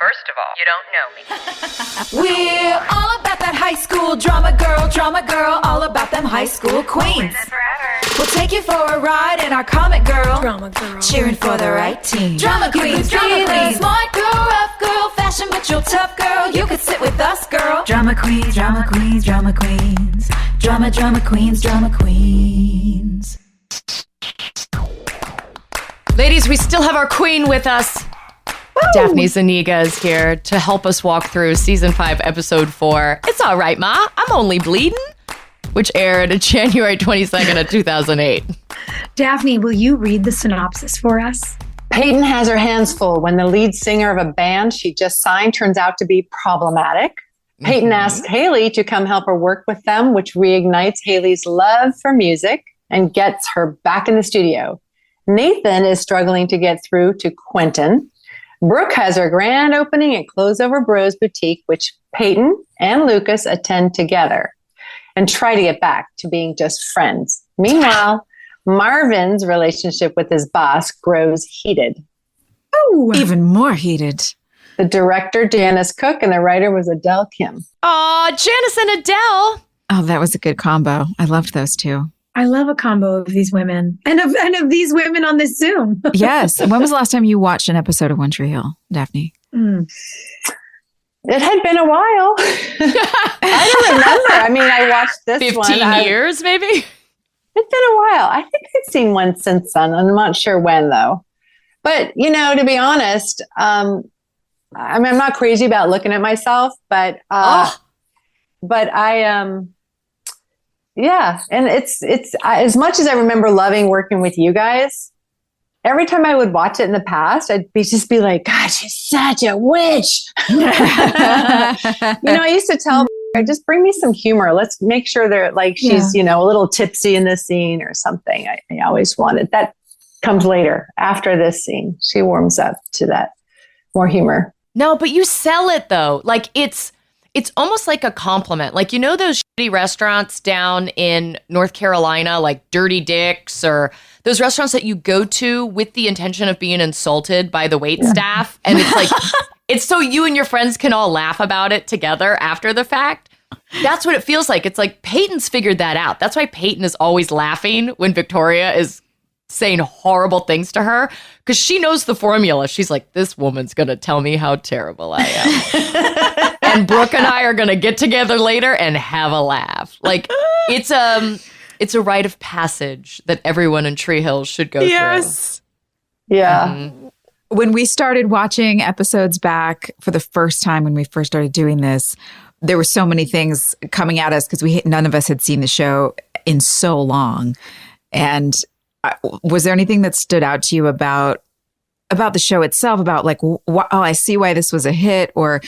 First of all, you don't know me. We're all about that high school drama girl, all about them high school queens. We'll take you for a ride in our comic girl, cheering for the right team. Drama queens, smart girl, rough girl, fashion but you're tough girl. You could sit with us, girl. Drama queens, drama queens, drama queens, drama queens, drama queens. Ladies, we still have our queen with us. Woo! Daphne Zuniga is here to help us walk through season 5, episode 4. It's all right, Ma. I'm only bleeding, which aired January 22nd of 2008. Daphne, will you read the synopsis for us? Peyton has her hands full when the lead singer of a band she just signed turns out to be problematic. Peyton asks Haley to come help her work with them, which reignites Haley's love for music and gets her back in the studio. Nathan is struggling to get through to Quentin. Brooke has her grand opening at Clothes Over Bros Boutique, which Peyton and Lucas attend together and try to get back to being just friends. Meanwhile, Marvin's relationship with his boss grows heated. Oh, even more heated. The director, Janice Cook, and the writer was Adele Kim. Aw, Janice and Adele. Oh, that was a good combo. I loved those two. I love a combo of these women and of these women on this Zoom. Yes. When was the last time you watched an episode of One Tree Hill, Daphne? It had been a while. I don't remember. I mean, I watched this 15 years, maybe? It's been a while. I think I've seen one since then. I'm not sure when, though. But, to be honest, I'm not crazy about looking at myself, but yeah. And it's as much as I remember loving working with you guys, every time I would watch it in the past, I'd just be like, God, she's such a witch. I used to tell her, just bring me some humor. Let's make sure they're like, she's, a little tipsy in the scene or something. I always wanted that. Comes later after this scene. She warms up to that more humor. No, but you sell it though. Like it's almost like a compliment. Like, those shitty restaurants down in North Carolina, like Dirty Dick's, or those restaurants that you go to with the intention of being insulted by the wait staff. And it's like, it's so you and your friends can all laugh about it together after the fact. That's what it feels like. It's like Peyton's figured that out. That's why Peyton is always laughing when Victoria is saying horrible things to her, because she knows the formula. She's like, this woman's going to tell me how terrible I am. And Brooke and I are going to get together later and have a laugh. Like, it's a rite of passage that everyone in Tree Hill should go through. Yeah. Mm-hmm. When we started watching episodes back for the first time, when we first started doing this, there were so many things coming at us because none of us had seen the show in so long. And was there anything that stood out to you about the show itself, about like, I see why this was a hit, or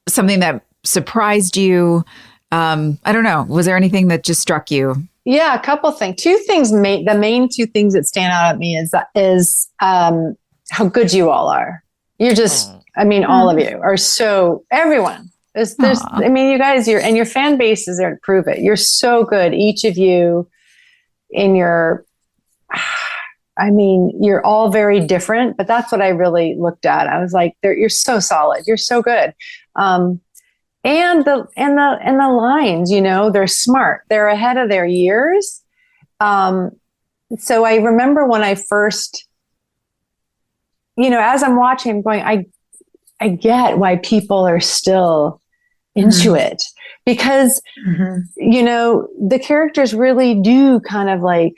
something that surprised you? I don't know. Was there anything that just struck you? Yeah, a couple things. Two things. The main two things that stand out at me is how good you all are. You're just, all of you are so. Everyone there's. You guys, your fan base is there to prove it. You're so good, each of you, in your. You're all very different, but that's what I really looked at. I was like, you're so solid. You're so good. And the lines, they're smart. They're ahead of their years. So I remember when I first, as I'm watching, I'm going, I get why people are still into it, because, the characters really do kind of like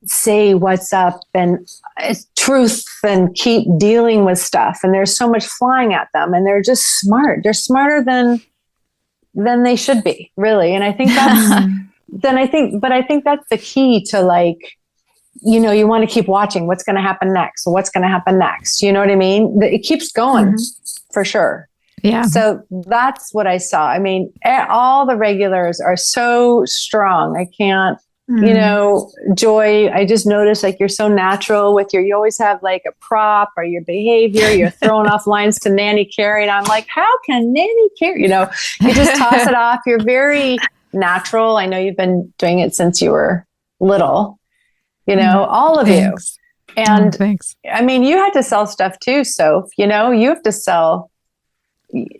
say what's up and truth and keep dealing with stuff. And there's so much flying at them, and they're just smart. They're smarter than they should be, really. And I think that's, I think that's the key to, like, you want to keep watching what's going to happen next. What's going to happen next? You know what I mean? It keeps going for sure. Yeah. So that's what I saw. All the regulars are so strong. I can't, Joy, I just noticed, like, you're so natural with you always have like a prop or your behavior. You're throwing off lines to Nanny Carey. And I'm like, how can Nanny Carey, you just toss it off. You're very natural. I know you've been doing it since you were little, all of you. And thanks. I mean, you had to sell stuff too, Soph. You have to sell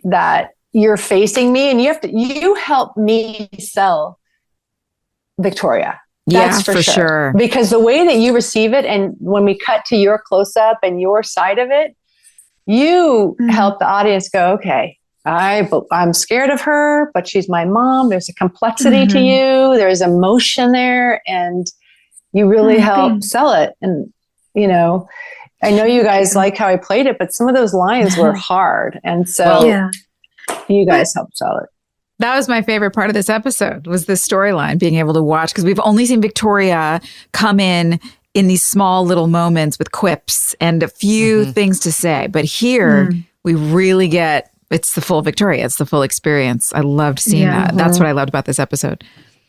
that you're facing me, and you help me sell Victoria. That's for sure. Because the way that you receive it, and when we cut to your close up and your side of it, you help the audience go, okay, I'm scared of her, but she's my mom. There's a complexity to you. There's emotion there, and you really help sell it. And, I know you guys like how I played it, but some of those lines were hard. And so you guys helped sell it. That was my favorite part of this episode, was the storyline, being able to watch, because we've only seen Victoria come in these small little moments with quips and a few things to say. But here we really get, it's the full Victoria. It's the full experience. I loved seeing that. That's what I loved about this episode.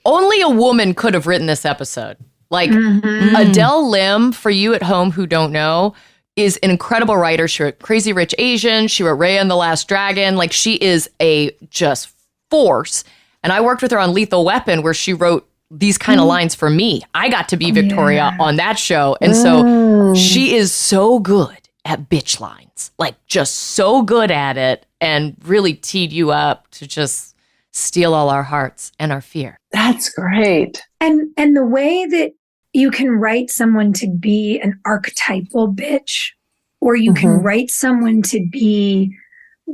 Only a woman could have written this episode. Like Adele Lim, for you at home who don't know, is an incredible writer. She wrote Crazy Rich Asian. She wrote Raya and the Last Dragon. Like, she is a just force. And I worked with her on Lethal Weapon, where she wrote these kind of lines for me. I got to be Victoria on that show. And so she is so good at bitch lines, like just so good at it, and really teed you up to just steal all our hearts and our fear. That's great. And the way that you can write someone to be an archetypal bitch, or you can write someone to be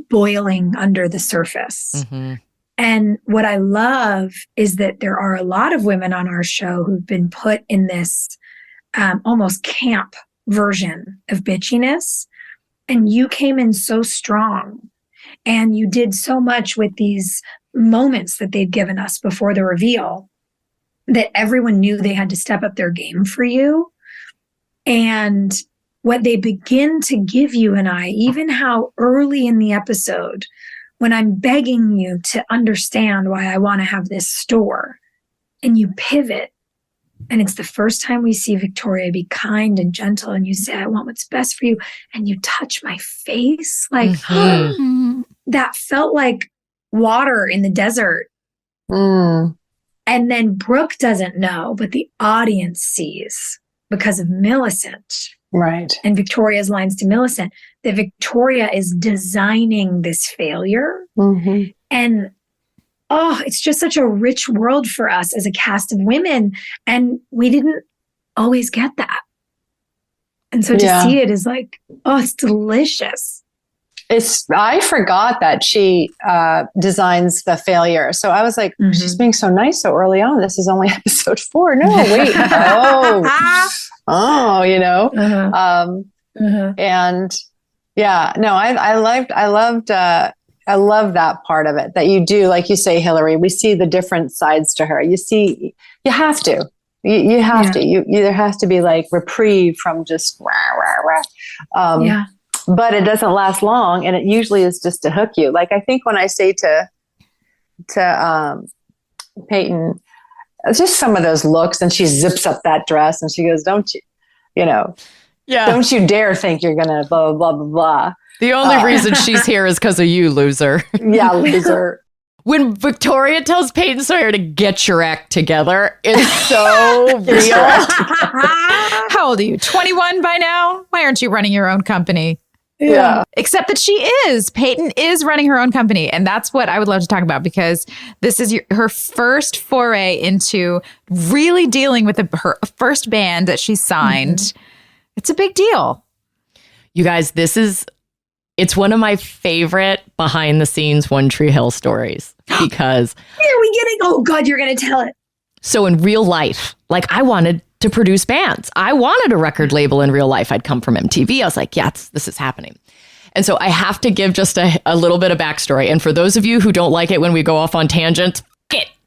boiling under the surface. And what I love is that there are a lot of women on our show who've been put in this almost camp version of bitchiness. And you came in so strong, and you did so much with these moments that they've given us before the reveal, that everyone knew they had to step up their game for you. And what they begin to give you and I, even how early in the episode, when I'm begging you to understand why I want to have this store, and you pivot, and it's the first time we see Victoria be kind and gentle, and you say, I want what's best for you, and you touch my face, like that felt like water in the desert. And then Brooke doesn't know, but the audience sees, because of Millicent. Right. And Victoria's lines to Millicent, that Victoria is designing this failure. And it's just such a rich world for us as a cast of women. And we didn't always get that. And so to see it is like, it's delicious. I forgot that she designs the failure. So I was like, she's being so nice so early on. This is only episode 4. No, wait. And I love that part of it, that you do, like you say, Hilarie, we see the different sides to her. You have to, you have to, there has to be like reprieve from just but it doesn't last long, and it usually is just to hook you. Like, I think when I say to Peyton, just some of those looks, and she zips up that dress and she goes, don't you don't you dare think you're going to blah, blah, blah, blah. The only reason she's here is because of you, loser. Yeah, loser. When Victoria tells Peyton Sawyer to get your act together, it's so real. How old are you? 21 by now? Why aren't you running your own company? Yeah. Except that she is. Peyton is running her own company. And that's what I would love to talk about, because this is her first foray into really dealing with her first band that she signed. It's a big deal. You guys, it's one of my favorite behind the scenes One Tree Hill stories, because Are we getting? Oh God, you're going to tell it. So in real life, like, I wanted to produce bands. I wanted a record label in real life. I'd come from MTV. I was like, yes, this is happening. And so I have to give just a little bit of backstory. And for those of you who don't like it when we go off on tangents,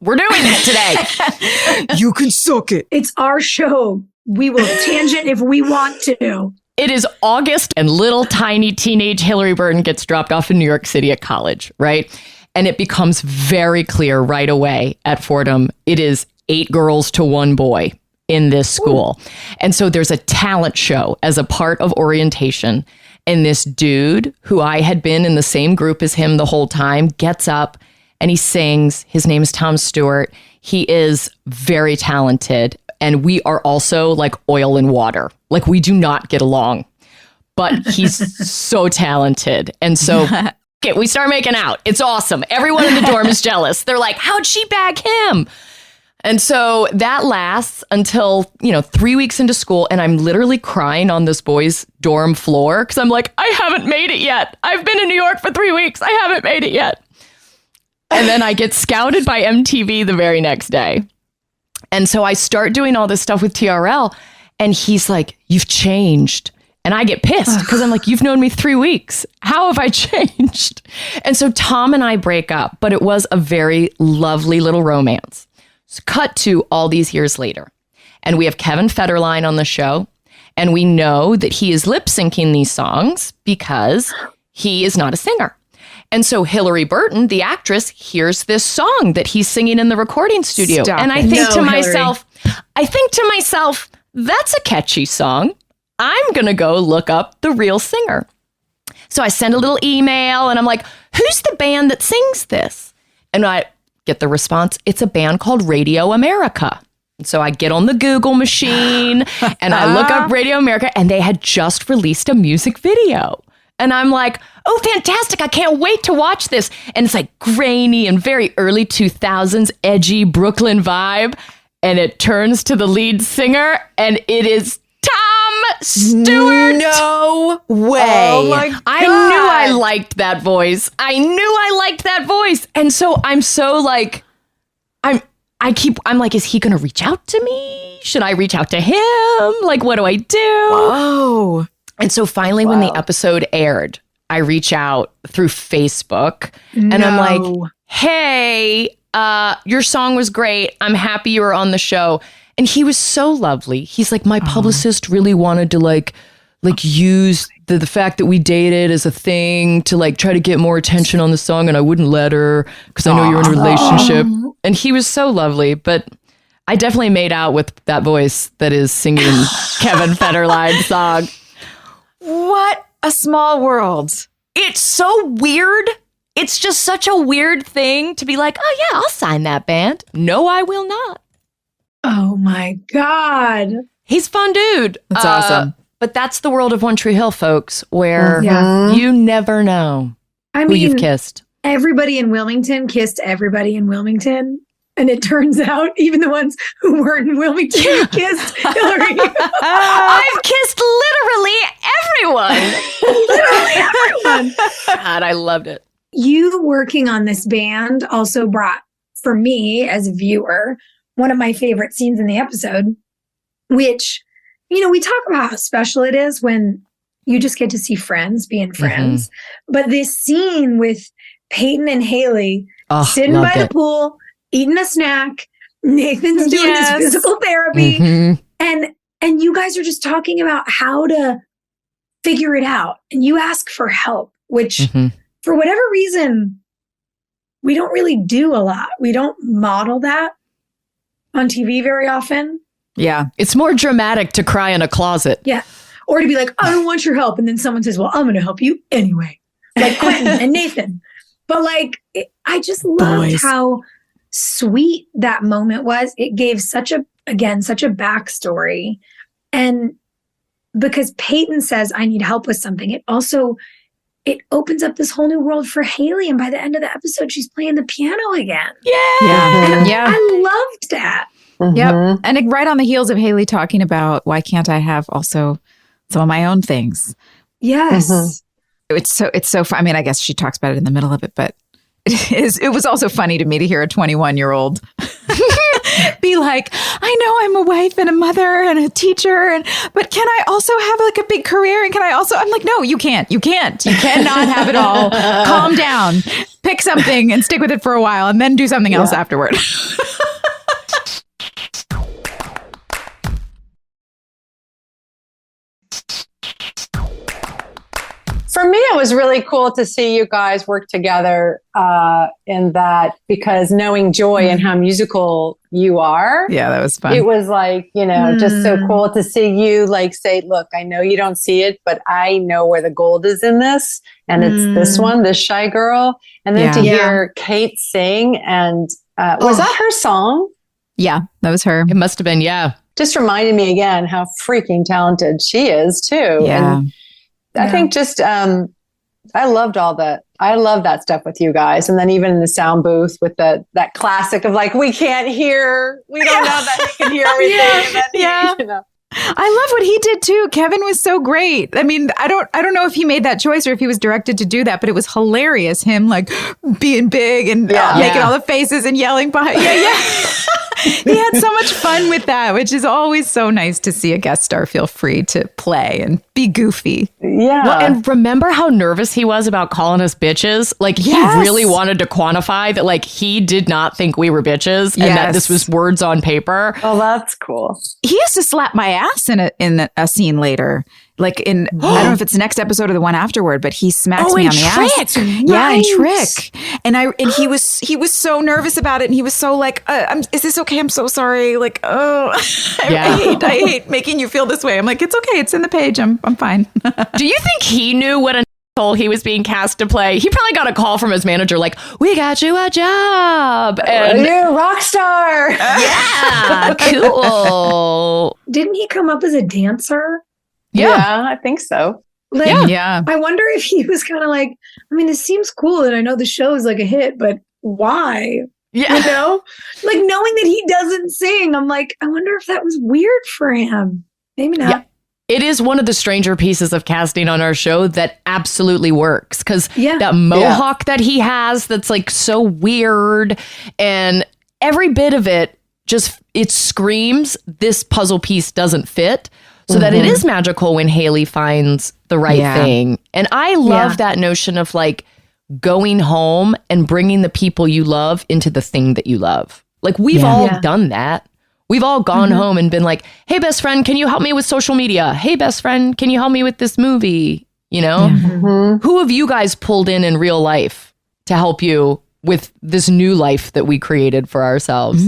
we're doing that today. You can suck it. It's our show. We will tangent if we want to. It is August, and little tiny teenage Hilarie Burton gets dropped off in New York City at college, right? And it becomes very clear right away at Fordham, it is 8 girls to 1 boy in this school. Ooh. And so there's a talent show as a part of orientation. And this dude, who I had been in the same group as him the whole time, gets up and he sings. His name is Tom Stewart. He is very talented. and we are also like oil and water. Like we do not get along, but he's so talented. And so we start making out. It's awesome. Everyone in the dorm is jealous. They're like, how'd she bag him? And so that lasts until, 3 weeks into school. And I'm literally crying on this boy's dorm floor because I'm like, I haven't made it yet. I've been in New York for 3 weeks. I haven't made it yet. And then I get scouted by MTV the very next day. And so I start doing all this stuff with TRL. And he's like, you've changed. And I get pissed because I'm like, you've known me 3 weeks. How have I changed? And so Tom and I break up. But it was a very lovely little romance. Cut to all these years later. And we have Kevin Federline on the show. And we know that he is lip syncing these songs because he is not a singer. And so Hilarie Burton, the actress, hears this song that he's singing in the recording studio. And I think to myself, that's a catchy song. I'm going to go look up the real singer. So I send a little email and I'm like, who's the band that sings this? And I get the response, it's a band called Radio America. And so I get on the Google machine and I look up Radio America and they had just released a music video. And I'm like, oh, fantastic. I can't wait to watch this. And it's like grainy and very early 2000s, edgy Brooklyn vibe. And it turns to the lead singer and it is Tom Stewart. No way. Oh my God. I knew I liked that voice. And so I'm so like, I'm like, is he going to reach out to me? Should I reach out to him? Like, what do I do? Whoa. And so finally, when the episode aired, I reach out through Facebook and I'm like, hey, your song was great. I'm happy you were on the show. And he was so lovely. He's like, my publicist really wanted to like use the fact that we dated as a thing to like try to get more attention on the song. And I wouldn't let her because I know you're in a relationship. And he was so lovely. But I definitely made out with that voice that is singing Kevin Federline's song. What a small world. It's so weird. It's just such a weird thing to be like, oh yeah, I'll sign that band. No, I will not. Oh my God. He's fun dude. That's awesome. But that's the world of One Tree Hill, folks, where you never know who you've kissed. Everybody in Wilmington kissed everybody in Wilmington. And it turns out even the ones who weren't in Wilmington kissed Hilarie. I've kissed literally everyone. God, I loved it. You working on this band also brought, for me as a viewer, one of my favorite scenes in the episode, which, we talk about how special it is when you just get to see friends being friends. But this scene with Peyton and Haley sitting by the pool, eating a snack, Nathan's doing his physical therapy, and you guys are just talking about how to figure it out. And you ask for help, which for whatever reason, we don't really do a lot. We don't model that on TV very often. Yeah. It's more dramatic to cry in a closet. Yeah. Or to be like, I don't want your help. And then someone says, well, I'm going to help you anyway. Like Quentin and Nathan. But I just loved how sweet that moment was. It gave such a backstory. And because Peyton says, I need help with something, it opens up this whole new world for Haley. And by the end of the episode, she's playing the piano again. Yeah. I loved that. Yep. And right on the heels of Haley talking about why can't I have also some of my own things? Yes. It's so fun. I mean, I guess she talks about it in the middle of it, but it was also funny to me to hear a 21-year-old be like, I know I'm a wife and a mother and a teacher, but can I also have like a big career? And I'm like, no, you can't. You cannot have it all. Calm down. Pick something and stick with it for a while and then do something else afterward. For me, it was really cool to see you guys work together in that, because knowing Joy and how musical you are. Yeah, that was fun. It was like, just so cool to see you like say, look, I know you don't see it, but I know where the gold is in this. And it's this one, this shy girl. And then to hear Kate sing, and was that her song? Yeah, that was her. It must have been, yeah. just reminded me again how freaking talented she is too. Yeah. And I think just, I loved all that. I love that stuff with you guys. And then even in the sound booth with that classic of like, we can't hear, we don't know that you can hear everything. Yeah. You know. I love what he did too. Kevin was so great. I mean, I don't know if he made that choice or if he was directed to do that, but it was hilarious. Him like being big and making all the faces and yelling behind. Yeah. He had so much fun with that, which is always so nice to see a guest star feel free to play and be goofy. Yeah. Well, and remember how nervous he was about calling us bitches? Like, he really wanted to quantify that, like, he did not think we were bitches and that this was words on paper. Oh, that's cool. He has to slap my ass in a scene later. Like I don't know if it's the next episode or the one afterward, but he smacks me on the ass. Yeah, in Trick. And he was so nervous about it, and he was so like, "Is this okay? I'm so sorry." Like, I hate making you feel this way. I'm like, it's okay. It's in the page. I'm fine. Do you think he knew what an asshole he was being cast to play? He probably got a call from his manager, like, "We got you a job, and you're a rock star." Yeah, cool. Didn't he come up as a dancer? Yeah, I think so. Like, Yeah. I wonder if he was kind of like, I mean, this seems cool, and I know the show is like a hit, but why? Yeah. You know? Like, knowing that he doesn't sing, I'm like, I wonder if that was weird for him. Maybe not. Yeah. It is one of the stranger pieces of casting on our show that absolutely works, because that mohawk that he has that's like so weird, and every bit of it it screams this puzzle piece doesn't fit. So that it is magical when Haley finds the right thing. And I love that notion of like going home and bringing the people you love into the thing that you love. Like, we've all done that. We've all gone home and been like, "Hey, best friend, can you help me with social media? Hey, best friend, can you help me with this movie?" You know, who have you guys pulled in real life to help you with this new life that we created for ourselves?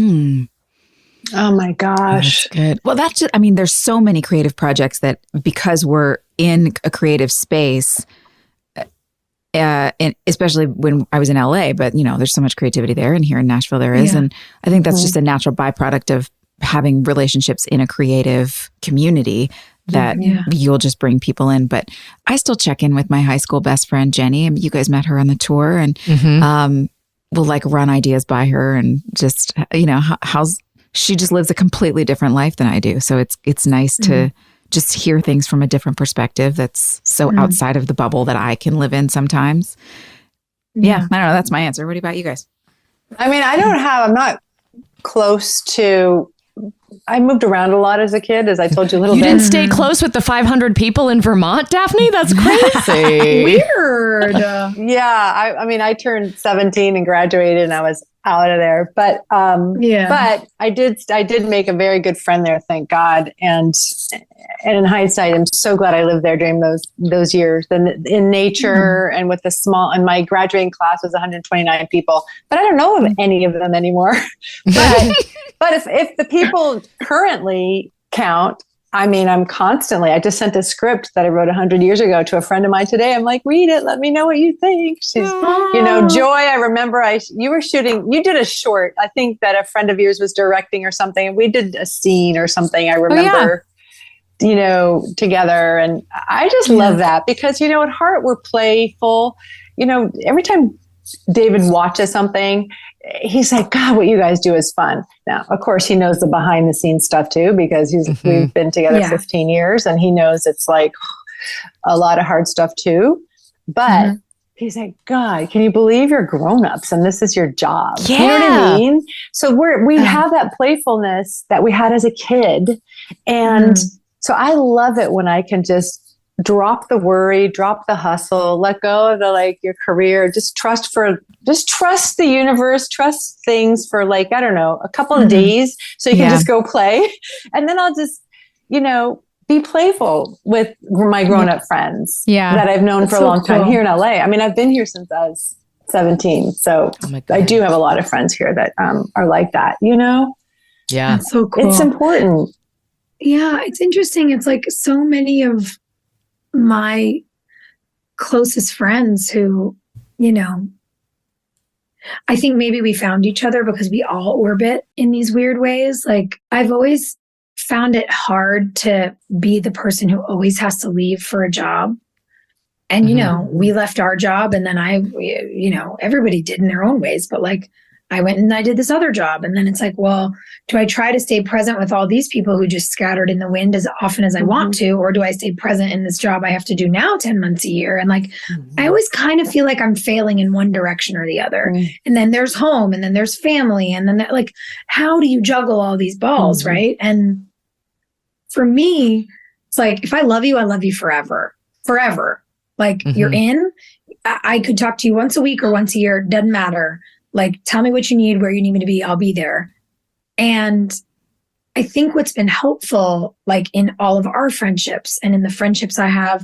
Oh my gosh. That's good. Well, that's just, I mean, there's so many creative projects that, because we're in a creative space, and especially when I was in LA, but you know, there's so much creativity there, and here in Nashville there is. And I think that's just a natural byproduct of having relationships in a creative community that you'll just bring people in. But I still check in with my high school best friend, Jenny. I mean, you guys met her on the tour, and we'll like run ideas by her, and just, you know, she just lives a completely different life than I do. So it's nice to just hear things from a different perspective that's so outside of the bubble that I can live in sometimes. Yeah, I don't know. That's my answer. What about you guys? I mean, I'm not close to, I moved around a lot as a kid, as I told you a little bit. You didn't stay close with the 500 people in Vermont, Daphne? That's crazy. Weird. Yeah. I mean, I turned 17 and graduated, and I was out of there. But but I did make a very good friend there, thank God. And in hindsight, I'm so glad I lived there during those years, and in nature and with the small. And my graduating class was 129 people, but I don't know of any of them anymore. But if the people currently count, I mean, I just sent a script that I wrote 100 years ago to a friend of mine today. I'm like, read it. Let me know what you think. She's, you know, Joy, I remember you did a short. I think that a friend of yours was directing or something. And we did a scene or something. I remember, you know, together. And I just love that because, you know, at heart, we're playful. You know, every time David watches something, he's like, God, what you guys do is fun. Now, of course, he knows the behind the scenes stuff too, because we've been together 15 years, and he knows it's like a lot of hard stuff too. But he's like, God, can you believe you're grown-ups and this is your job? Yeah. You know what I mean? So we have that playfulness that we had as a kid. And so I love it when I can just drop the worry, drop the hustle, let go of the, like, your career, just trust the universe, trust things for, like, I don't know, a couple of days, so you can just go play. And then I'll just, you know, be playful with my grown-up friends that I've known for a long time here in LA. I mean, I've been here since I was 17. So I do have a lot of friends here that are like that, you know? Yeah. That's so cool. It's important. Yeah, it's interesting. It's like so many of my closest friends who, you know, I think maybe we found each other because we all orbit in these weird ways. Like, I've always found it hard to be the person who always has to leave for a job. And, you know, we left our job and then everybody did in their own ways, but like I went and I did this other job. And then it's like, well, do I try to stay present with all these people who just scattered in the wind as often as I want to? Or do I stay present in this job I have to do now 10 months a year? And like, I always kind of feel like I'm failing in one direction or the other. And then there's home and then there's family. And then like, how do you juggle all these balls? Right. And for me, it's like, if I love you forever, forever. Like you're in, I could talk to you once a week or once a year. Doesn't matter. Like, tell me what you need, where you need me to be. I'll be there. And I think what's been helpful, like in all of our friendships and in the friendships I have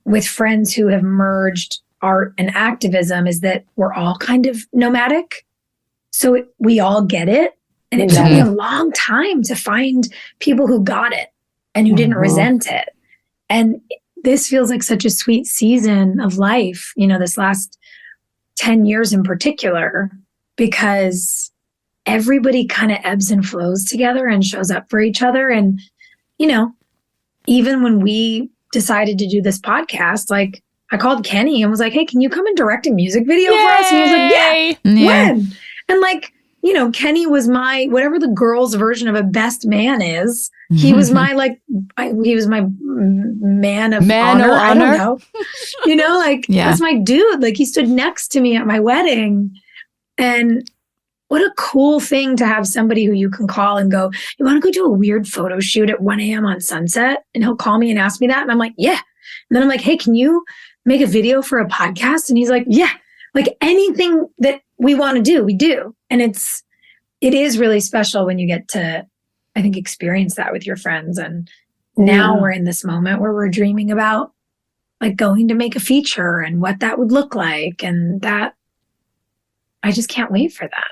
with friends who have merged art and activism, is that we're all kind of nomadic. So we all get it. And it took me a long time to find people who got it and who didn't resent it. And this feels like such a sweet season of life, you know, this last 10 years in particular, because everybody kind of ebbs and flows together and shows up for each other. And, you know, even when we decided to do this podcast, like I called Kenny and was like, hey, can you come and direct a music video for us? And he was like, yeah. When? And like, you know, Kenny was my, whatever the girl's version of a best man is. He was my, he was my man of honor. I don't know. You know, like, that's my dude. Like, he stood next to me at my wedding. And what a cool thing to have somebody who you can call and go, you want to go do a weird photo shoot at 1 a.m. on Sunset? And he'll call me and ask me that. And I'm like, yeah. And then I'm like, hey, can you make a video for a podcast? And he's like, yeah. Like anything that we want to do, we do. And it is really special when you get to, I think, experience that with your friends. And now we're in this moment where we're dreaming about like going to make a feature and what that would look like. And that, I just can't wait for that.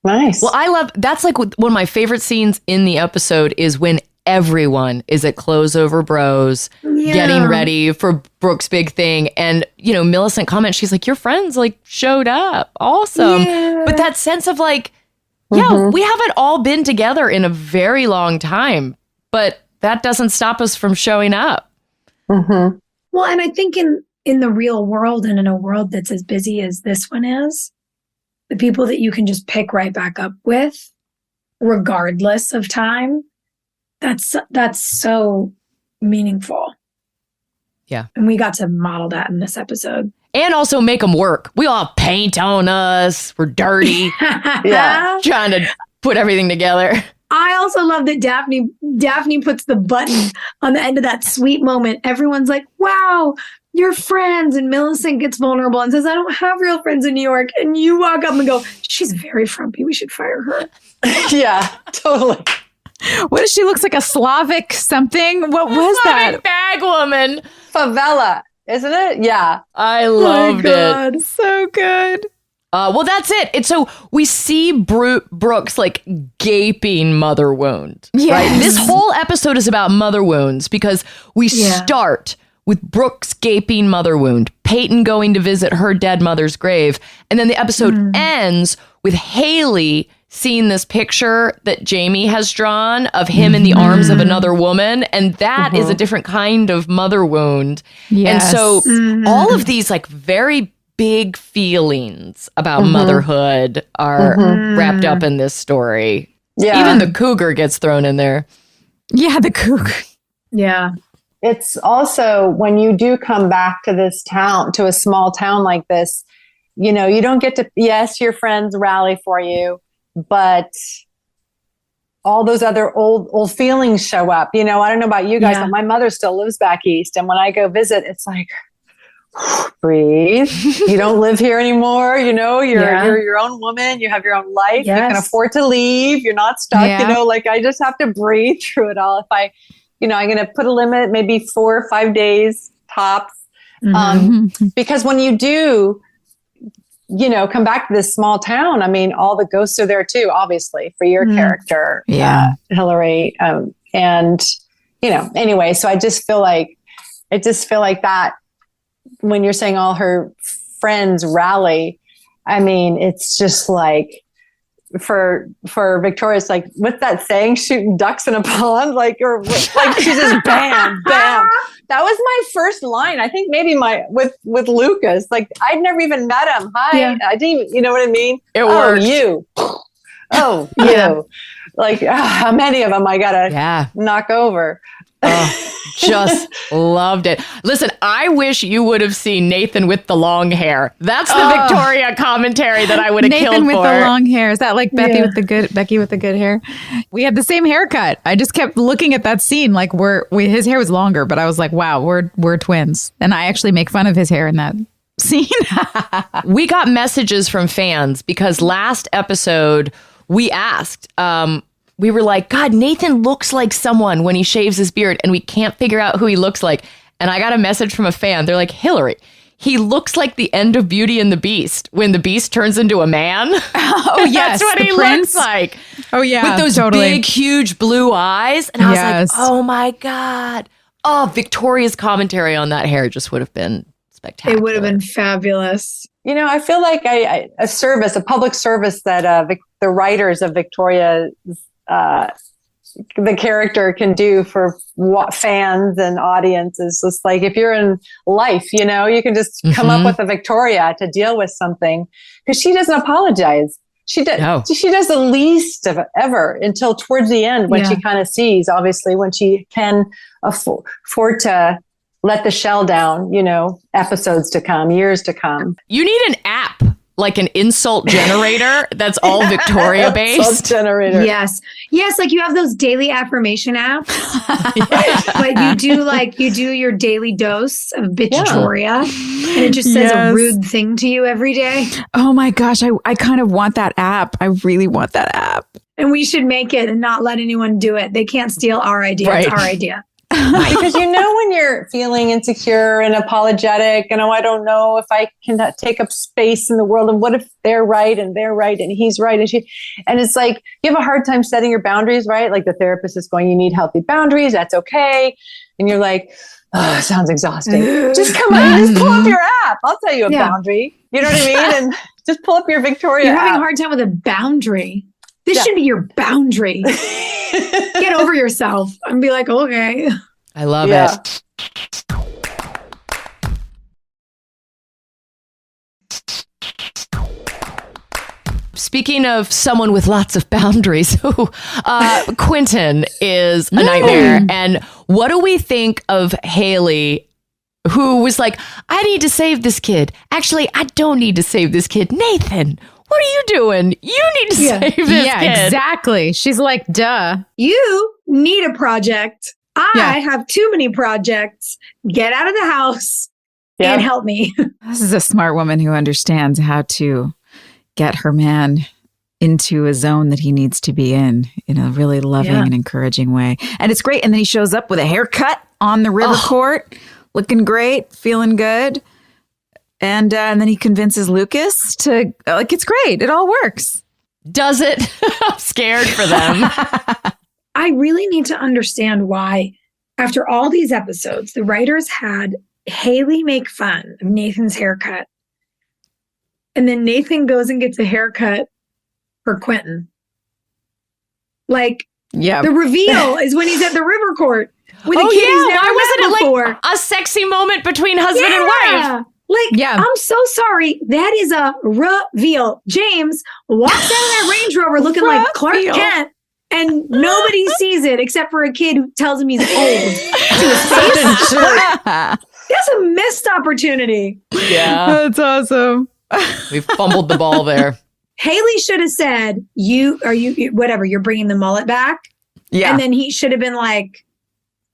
Nice. Well, that's like one of my favorite scenes in the episode is when everyone is at Clothes Over Bros getting ready for Brooke's big thing. And, you know, Millicent comments, she's like, your friends like showed up. Awesome. Yeah. But that sense of like, we haven't all been together in a very long time, but that doesn't stop us from showing up. Well, and I think in the real world and in a world that's as busy as this one is, the people that you can just pick right back up with, regardless of time, that's so meaningful. Yeah. And we got to model that in this episode. And also make them work. We all have paint on us. We're dirty. Trying to put everything together. I also love that Daphne puts the button on the end of that sweet moment. Everyone's like, wow, you're friends. And Millicent gets vulnerable and says, I don't have real friends in New York. And you walk up and go, she's very frumpy. We should fire her. Yeah, totally. What is she? Looks like a Slavic something. What was Slavic that? Bag woman. Favela, isn't it? Yeah. I loved it. So good. Well, that's it. And so we see Brooke's like gaping mother wound. Yes. Right? This whole episode is about mother wounds because we start with Brooke's gaping mother wound, Peyton going to visit her dead mother's grave. And then the episode ends with Haley seeing this picture that Jamie has drawn of him in the arms of another woman. And that is a different kind of mother wound. Yes. And so all of these like very big feelings about motherhood are wrapped up in this story. Yeah. Even the cougar gets thrown in there. Yeah, the cougar. Yeah. It's also when you do come back to this town, to a small town like this, you know, you don't get to, yes, your friends rally for you, but all those other old feelings show up. You know, I don't know about you guys, but my mother still lives back east. And when I go visit, it's like, breathe. You don't live here anymore. You know, you're your own woman. You have your own life. You can afford to leave. You're not stuck. You know, like I just have to breathe through it all. If I'm going to put a limit, maybe 4 or 5 days tops. Because when you do, you know, come back to this small town, I mean, all the ghosts are there too, obviously, for your character, Hilarie. And, you know, anyway, so I just feel like that when you're saying all her friends rally, I mean, it's just like, for Victoria, it's like, what's that saying? Shooting ducks in a pond, like, or like she's just bam, bam. That was my first line. I think maybe with Lucas. Like, I'd never even met him. Hi, Yeah. I didn't even, you know what I mean? It worked. You. Oh, you. Like, how many of them I gotta knock over? Just loved it. Listen, I wish you would have seen Nathan with the long hair. That's the Victoria commentary that I would have killed Nathan with for. the long hair. Is that like Becky with the good hair? We had the same haircut. I just kept looking at that scene like his hair was longer, but I was like, wow, we're twins. And I actually make fun of his hair in that scene. We got messages from fans because last episode we asked, we were like, God, Nathan looks like someone when he shaves his beard and we can't figure out who he looks like. And I got a message from a fan. They're like, Hilarie, he looks like the end of Beauty and the Beast when the Beast turns into a man. Oh, yes. That's what he Prince. looks like. Oh, yeah. With those big, huge blue eyes. And I was like, oh my God. Oh, Victoria's commentary on that hair just would have been spectacular. It would have been fabulous. You know, I feel like a public service that the writers of Victoria, the character can do for fans and audiences. It's like, if you're in life, you know, you can just come up with a Victoria to deal with something, because she doesn't apologize. She does the least of ever until towards the end when she kind of sees, obviously, when she can afford to let the shell down, you know, episodes to come, years to come. You need an app, like an insult generator that's all Victoria based. Insult generator. Yes. Like you have those daily affirmation apps, but you do your daily dose of bitchatoria, and it just says a rude thing to you every day. Oh my gosh. I kind of want that app. I really want that app. And we should make it and not let anyone do it. They can't steal our idea. Right. It's our idea. Because you know, when you're feeling insecure and apologetic, and I don't know if I can take up space in the world, and what if they're right and he's right and it's like you have a hard time setting your boundaries, right? Like the therapist is going, you need healthy boundaries, that's okay, and you're like, oh, sounds exhausting. Just come on, just pull up your app. I'll tell you a boundary. You know what I mean? And just pull up your Victoria You're app. having a hard time with a boundary. This should be your boundary. Get over yourself and be like, okay. I love it. Speaking of someone with lots of boundaries, Quentin is a nightmare. And what do we think of Haley, who was like, I need to save this kid. Actually, I don't need to save this kid. Nathan, what are you doing? You need to save this kid. Yeah, exactly. She's like, duh. You need a project. I have too many projects. Get out of the house and help me. This is a smart woman who understands how to get her man into a zone that he needs to be in a really loving and encouraging way. And it's great. And then he shows up with a haircut on the river court, looking great, feeling good. And then he convinces Lucas to, it's great. It all works. Does it? I'm scared for them. I really need to understand why, after all these episodes, the writers had Haley make fun of Nathan's haircut. And then Nathan goes and gets a haircut for Quentin. The reveal is when he's at the river court with a kid he's never met before. Like a sexy moment between husband and wife? I'm so sorry. That is a reveal. James walks out of that Range Rover looking like Clark Kent, and nobody sees it except for a kid who tells him he's old to his face. That's a missed opportunity. Yeah. That's awesome. We fumbled the ball there. Haley should have said, you're bringing the mullet back. Yeah. And then he should have been like,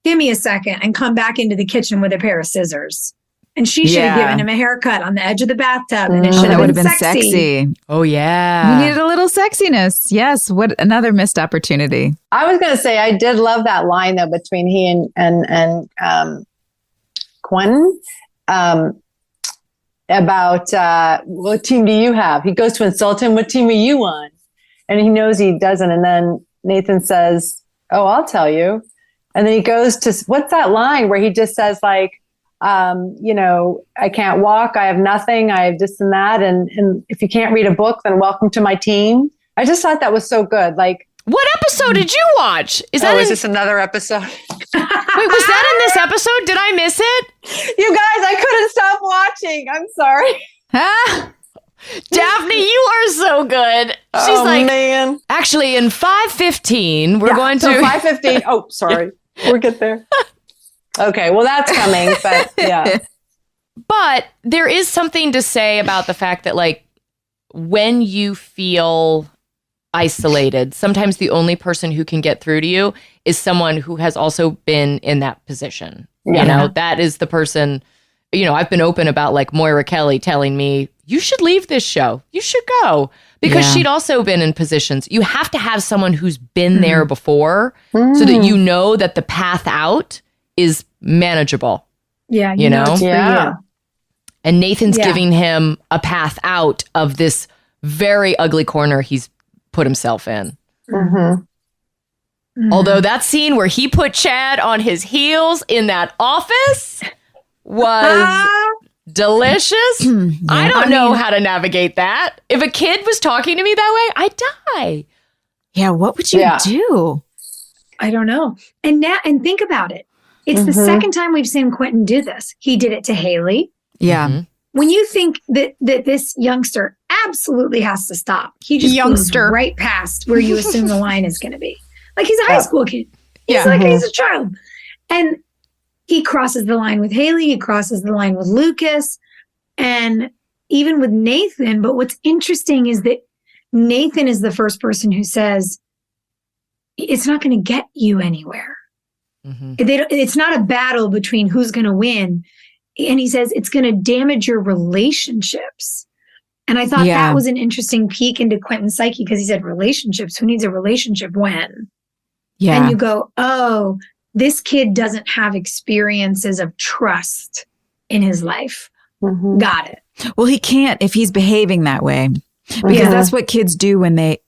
give me a second, and come back into the kitchen with a pair of scissors. And she should have given him a haircut on the edge of the bathtub, and it should have been sexy. Oh, yeah. You needed a little sexiness. Yes. What another missed opportunity. I was going to say, I did love that line though between he and Quentin about what team do you have? He goes to insult him. What team are you on? And he knows he doesn't. And then Nathan says, oh, I'll tell you. And then he goes to, what's that line where he just says like, I can't walk. I have nothing. I have this and that. And if you can't read a book, then welcome to my team. I just thought that was so good. Like, what episode did you watch? Is this another episode? Wait, was that in this episode? Did I miss it? You guys, I couldn't stop watching. I'm sorry. Ah, Daphne, you are so good. She's like, man. actually, in 5:15, we're going to 5:15. Oh, sorry. We'll get there. Okay, well, that's coming, but yeah. But there is something to say about the fact that, like, when you feel isolated, sometimes the only person who can get through to you is someone who has also been in that position. Yeah. You know, that is the person, you know, I've been open about, like, Moira Kelly telling me, you should leave this show. You should go. Because she'd also been in positions. You have to have someone who's been there before so that you know that the path out is manageable. Yeah. You know? It's for you. And Nathan's giving him a path out of this very ugly corner he's put himself in. Although that scene where he put Chad on his heels in that office was delicious. I don't know how to navigate that. If a kid was talking to me that way, I'd die. yeah, what would you do? I don't know. And now, and think about it. It's the second time we've seen Quentin do this. He did it to Haley. Yeah. When you think that this youngster absolutely has to stop, he just goes right past where you assume the line is going to be. Like, he's a high school kid. He's he's a child. And he crosses the line with Haley. He crosses the line with Lucas. And even with Nathan. But what's interesting is that Nathan is the first person who says, it's not going to get you anywhere. It's not a battle between who's going to win. And he says it's going to damage your relationships. And I thought that was an interesting peek into Quentin's psyche, because he said relationships. Who needs a relationship when? Yeah. And you go, oh, this kid doesn't have experiences of trust in his life. Got it. Well, he can't if he's behaving that way, because that's what kids do when they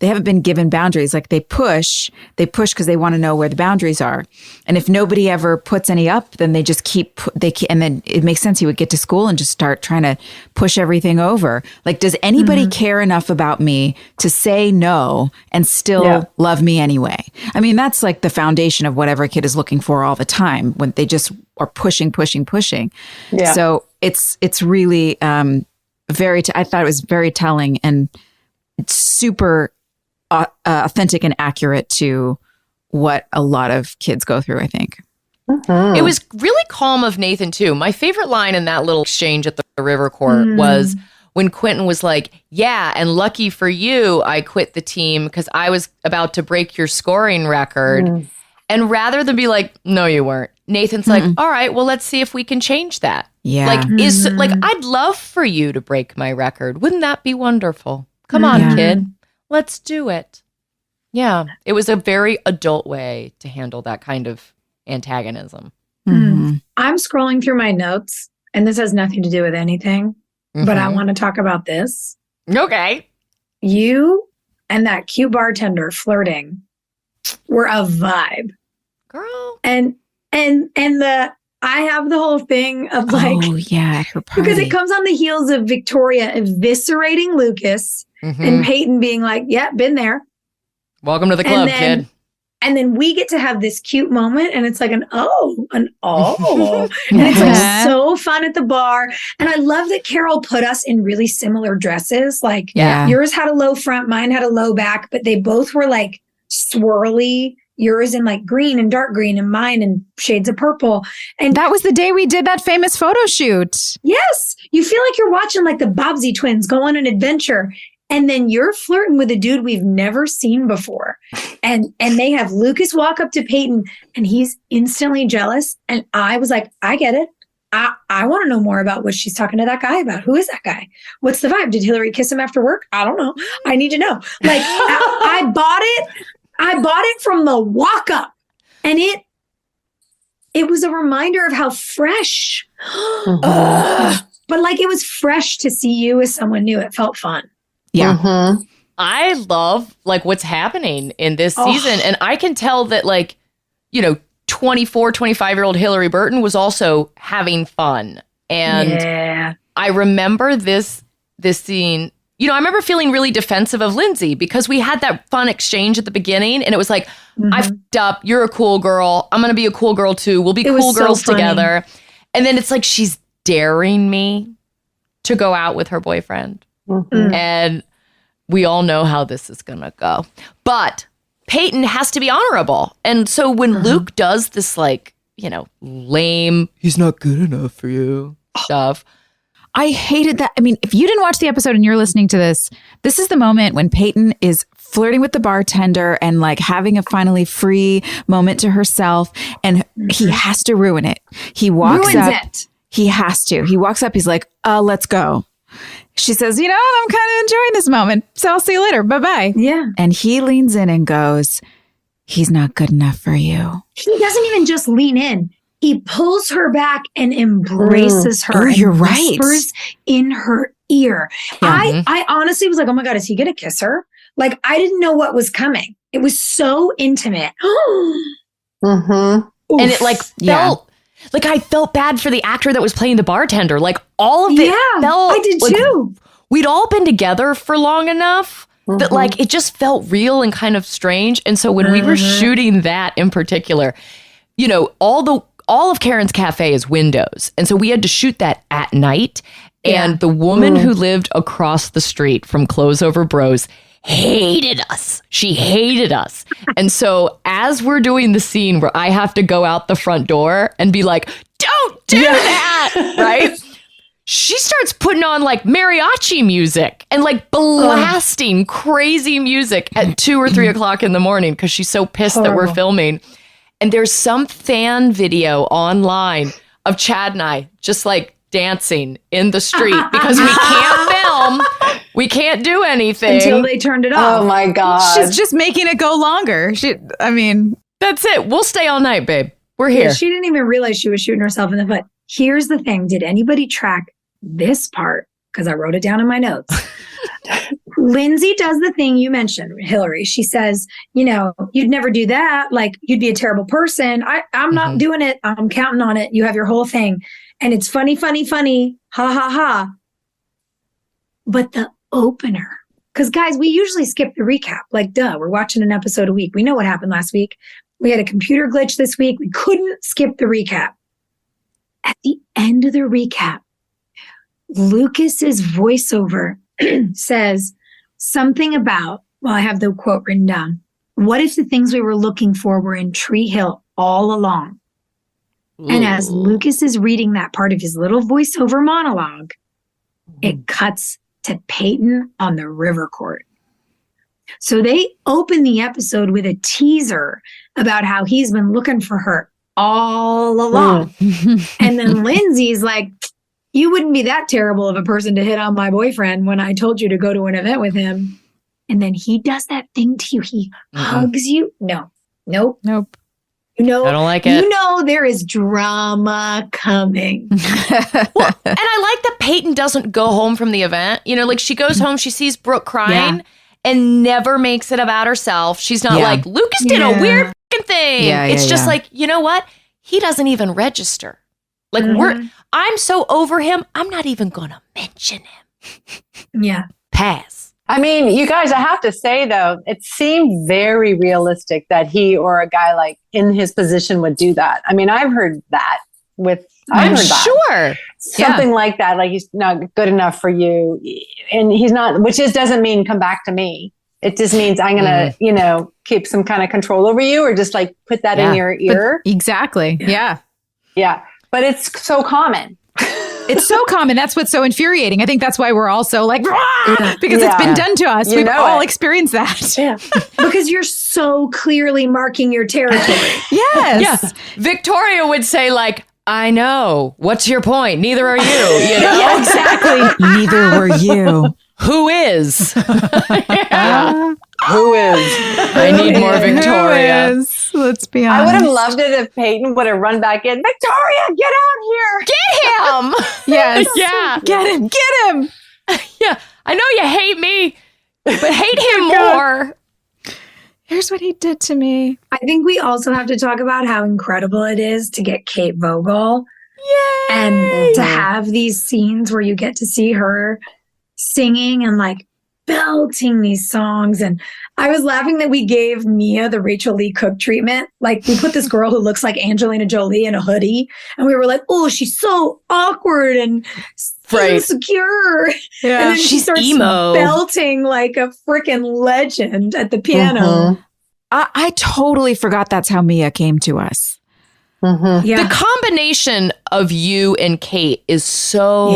haven't been given boundaries. Like, they push because they want to know where the boundaries are. And if nobody ever puts any up, then they just and then it makes sense he would get to school and just start trying to push everything over. Like, does anybody care enough about me to say no and still love me anyway? I mean, that's like the foundation of whatever a kid is looking for all the time, when they just are pushing. Yeah. So it's really I thought it was very telling and super authentic and accurate to what a lot of kids go through, I think. It was really calm of Nathan, too. My favorite line in that little exchange at the river court was when Quentin was like, yeah, and lucky for you, I quit the team because I was about to break your scoring record. And rather than be like, no, you weren't, Nathan's like, all right, well, let's see if we can change that. Yeah. Like, I'd love for you to break my record. Wouldn't that be wonderful? Come on, kid. Let's do it. Yeah. It was a very adult way to handle that kind of antagonism. I'm scrolling through my notes, and this has nothing to do with anything, but I want to talk about this. Okay. You and that cute bartender flirting were a vibe. Girl. And I have the whole thing of like, oh yeah, her party. Because it comes on the heels of Victoria eviscerating Lucas and Peyton being like, yeah, been there. Welcome to the club, kid. And then we get to have this cute moment, and it's like an oh. And it's like so fun at the bar. And I love that Carol put us in really similar dresses. Like yours had a low front, mine had a low back, but they both were like swirly. Yours in like green and dark green, and mine in shades of purple. And that was the day we did that famous photo shoot. Yes. You feel like you're watching like the Bobbsey twins go on an adventure. And then you're flirting with a dude we've never seen before. And they have Lucas walk up to Peyton, and he's instantly jealous. And I was like, I get it. I want to know more about what she's talking to that guy about. Who is that guy? What's the vibe? Did Hilarie kiss him after work? I don't know. I need to know. Like, I bought it. I bought it from the walk up, and it was a reminder of how fresh, but like it was fresh to see you as someone new. It felt fun. Yeah. I love like what's happening in this season. And I can tell that, like, you know, 24, 25-year-old Hilarie Burton was also having fun. And I remember this scene you know, I remember feeling really defensive of Lindsay because we had that fun exchange at the beginning and it was like, I fucked up. You're a cool girl. I'm going to be a cool girl too. We'll be cool girls together. And then it's like, she's daring me to go out with her boyfriend. And we all know how this is going to go. But Peyton has to be honorable. And so when Luke does this, like, you know, lame, he's not good enough for you stuff. I hated that. I mean, if you didn't watch the episode and you're listening to this, this is the moment when Peyton is flirting with the bartender and like having a finally free moment to herself. And he has to ruin it. He walks up. He has to. He walks up. He's like, let's go. She says, you know, I'm kind of enjoying this moment. So I'll see you later. Bye-bye. Yeah. And he leans in and goes, he's not good enough for you. He doesn't even just lean in. He pulls her back and embraces her. Oh, you're and right. Whispers in her ear. I honestly was like, oh my God, is he going to kiss her? Like, I didn't know what was coming. It was so intimate. And it like felt like I felt bad for the actor that was playing the bartender. Like all of it felt. I did like too. We'd all been together for long enough that like it just felt real and kind of strange. And so when we were shooting that in particular, you know, all of Karen's Cafe is windows. And so we had to shoot that at night. And the woman who lived across the street from Clothes Over Bros hated us. She hated us. And so as we're doing the scene where I have to go out the front door and be like, don't do that, right? She starts putting on like mariachi music and like blasting crazy music at 2 or 3 o'clock in the morning because she's so pissed that we're filming. And there's some fan video online of Chad and I just like dancing in the street because we can't film. We can't do anything. Until they turned it off. Oh my God. She's just making it go longer. That's it. We'll stay all night, babe. We're here. Yeah, she didn't even realize she was shooting herself in the foot. Here's the thing. Did anybody track this part? Because I wrote it down in my notes. Lindsay does the thing you mentioned, Hilarie. She says, you know, you'd never do that. Like, you'd be a terrible person. I'm not doing it. I'm counting on it. You have your whole thing. And it's funny, funny, funny. Ha, ha, ha. But the opener, because guys, we usually skip the recap. Like, duh, we're watching an episode a week. We know what happened last week. We had a computer glitch this week. We couldn't skip the recap. At the end of the recap, Lucas's voiceover says something about, well, I have the quote written down. What if the things we were looking for were in Tree Hill all along? Ooh. And as Lucas is reading that part of his little voiceover monologue, it cuts to Peyton on the river court. So they open the episode with a teaser about how he's been looking for her all along. And then Lindsay's like, you wouldn't be that terrible of a person to hit on my boyfriend when I told you to go to an event with him. And then he does that thing to you. He hugs you. No. Nope. You know, I don't like it. You know, there is drama coming. Well, and I like that Peyton doesn't go home from the event. You know, like she goes home, she sees Brooke crying and never makes it about herself. She's not like, Lucas did a weird fucking thing. It's just like, you know what? He doesn't even register. Like I'm so over him, I'm not even going to mention him. Pass. I mean, you guys, I have to say, though, it seemed very realistic that he or a guy like in his position would do that. I mean, I've heard that I'm sure. Something like that, like he's not good enough for you. And he's not, which just doesn't mean come back to me. It just means I'm going to, you know, keep some kind of control over you or just like put that in your ear. Exactly. Yeah. But it's so common. It's so common. That's what's so infuriating. I think that's why we're all so like, because it's been done to us. We've all experienced that. Yeah. Because you're so clearly marking your territory. Yes. Yeah. Victoria would say like, I know. What's your point? Neither are you. You know? Yeah, exactly. Neither were you. Who is? Who is? I need more Victoria. Who is? Let's be honest. I would have loved it if Peyton would have run back in. Victoria, get out here. Get him. Yes. Yeah. Get him. Get him. Yeah. I know you hate me, but hate him more. Here's what he did to me. I think we also have to talk about how incredible it is to get Kate Vogel. Yay. And to have these scenes where you get to see her singing and like belting these songs. And I was laughing that we gave Mia the Rachel Lee Cook treatment. Like we put this girl who looks like Angelina Jolie in a hoodie and we were like, oh, she's so awkward and insecure. Yeah. And then she starts emo. belting like a freaking legend at the piano. Mm-hmm. I totally forgot that's how Mia came to us. Mm-hmm. Yeah. The combination of you and Kate is so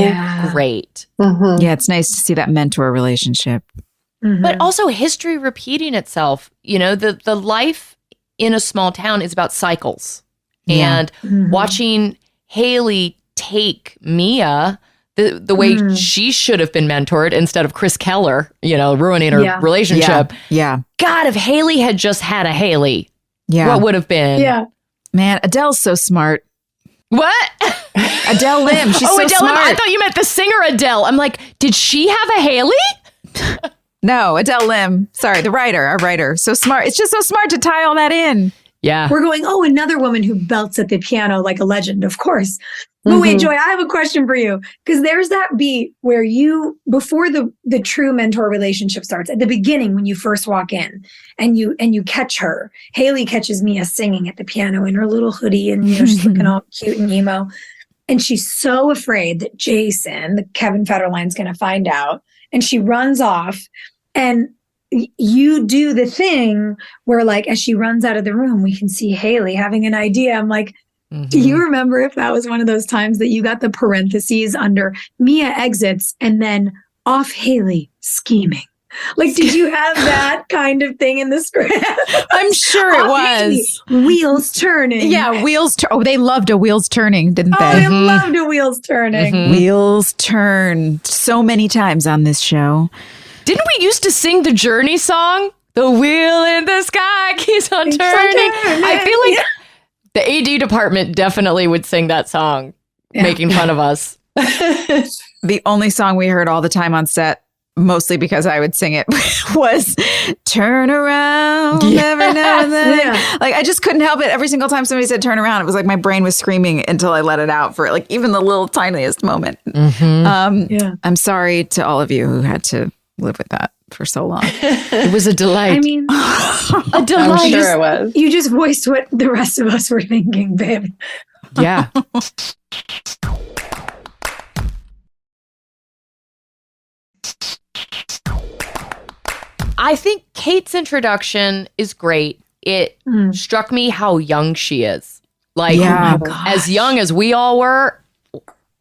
great. Mm-hmm. Yeah, it's nice to see that mentor relationship. Mhm. But also history repeating itself. You know, the life in a small town is about cycles. Yeah. And Mhm. watching Haley take Mia the way she should have been mentored instead of Chris Keller, you know, ruining her relationship. Yeah. God, if Haley had just had a Haley, Yeah. what would have been? Yeah. Man, Adele's so smart. What? Adele Lim, she's so Adele smart. Lim. I thought you meant the singer Adele. I'm like, did she have a Haley? No, Adele Lim. Sorry, our writer. So smart. It's just so smart to tie all that in. Yeah. We're going, oh, another woman who belts at the piano like a legend, of course. But wait, Joy, I have a question for you. Because there's that beat where before the true mentor relationship starts, at the beginning when you first walk in and you catch her, Haley catches Mia singing at the piano in her little hoodie and, you know, she's looking all cute and emo. And she's so afraid that Jason, the Kevin Federline's going to find out. And she runs off and you do the thing where like, as she runs out of the room, we can see Haley having an idea. I'm like, do you remember if that was one of those times that you got the parentheses under Mia exits and then off Haley scheming? Like, did you have that kind of thing in the script? I'm sure it was. Wheels turning. Yeah, wheels turn. Oh, they loved a wheels turning, didn't Oh, they? I loved the wheels turning. Wheels turn so many times on this show. Didn't we used to sing the Journey song? The wheel in the sky keeps on turning. I feel like the AD department definitely would sing that song, making fun of us. The only song we heard all the time on set, mostly because I would sing it, was Turn Around every now and then. Yeah. Like, I just couldn't help it. Every single time somebody said turn around, it was like my brain was screaming until I let it out for like even the little tiniest moment. I'm sorry to all of you who had to live with that for so long. It was a delight. I mean, a delight. I'm sure it was. you just voiced what the rest of us were thinking, babe. Yeah. I think Kate's introduction is great. It struck me how young she is. Like, as young as we all were.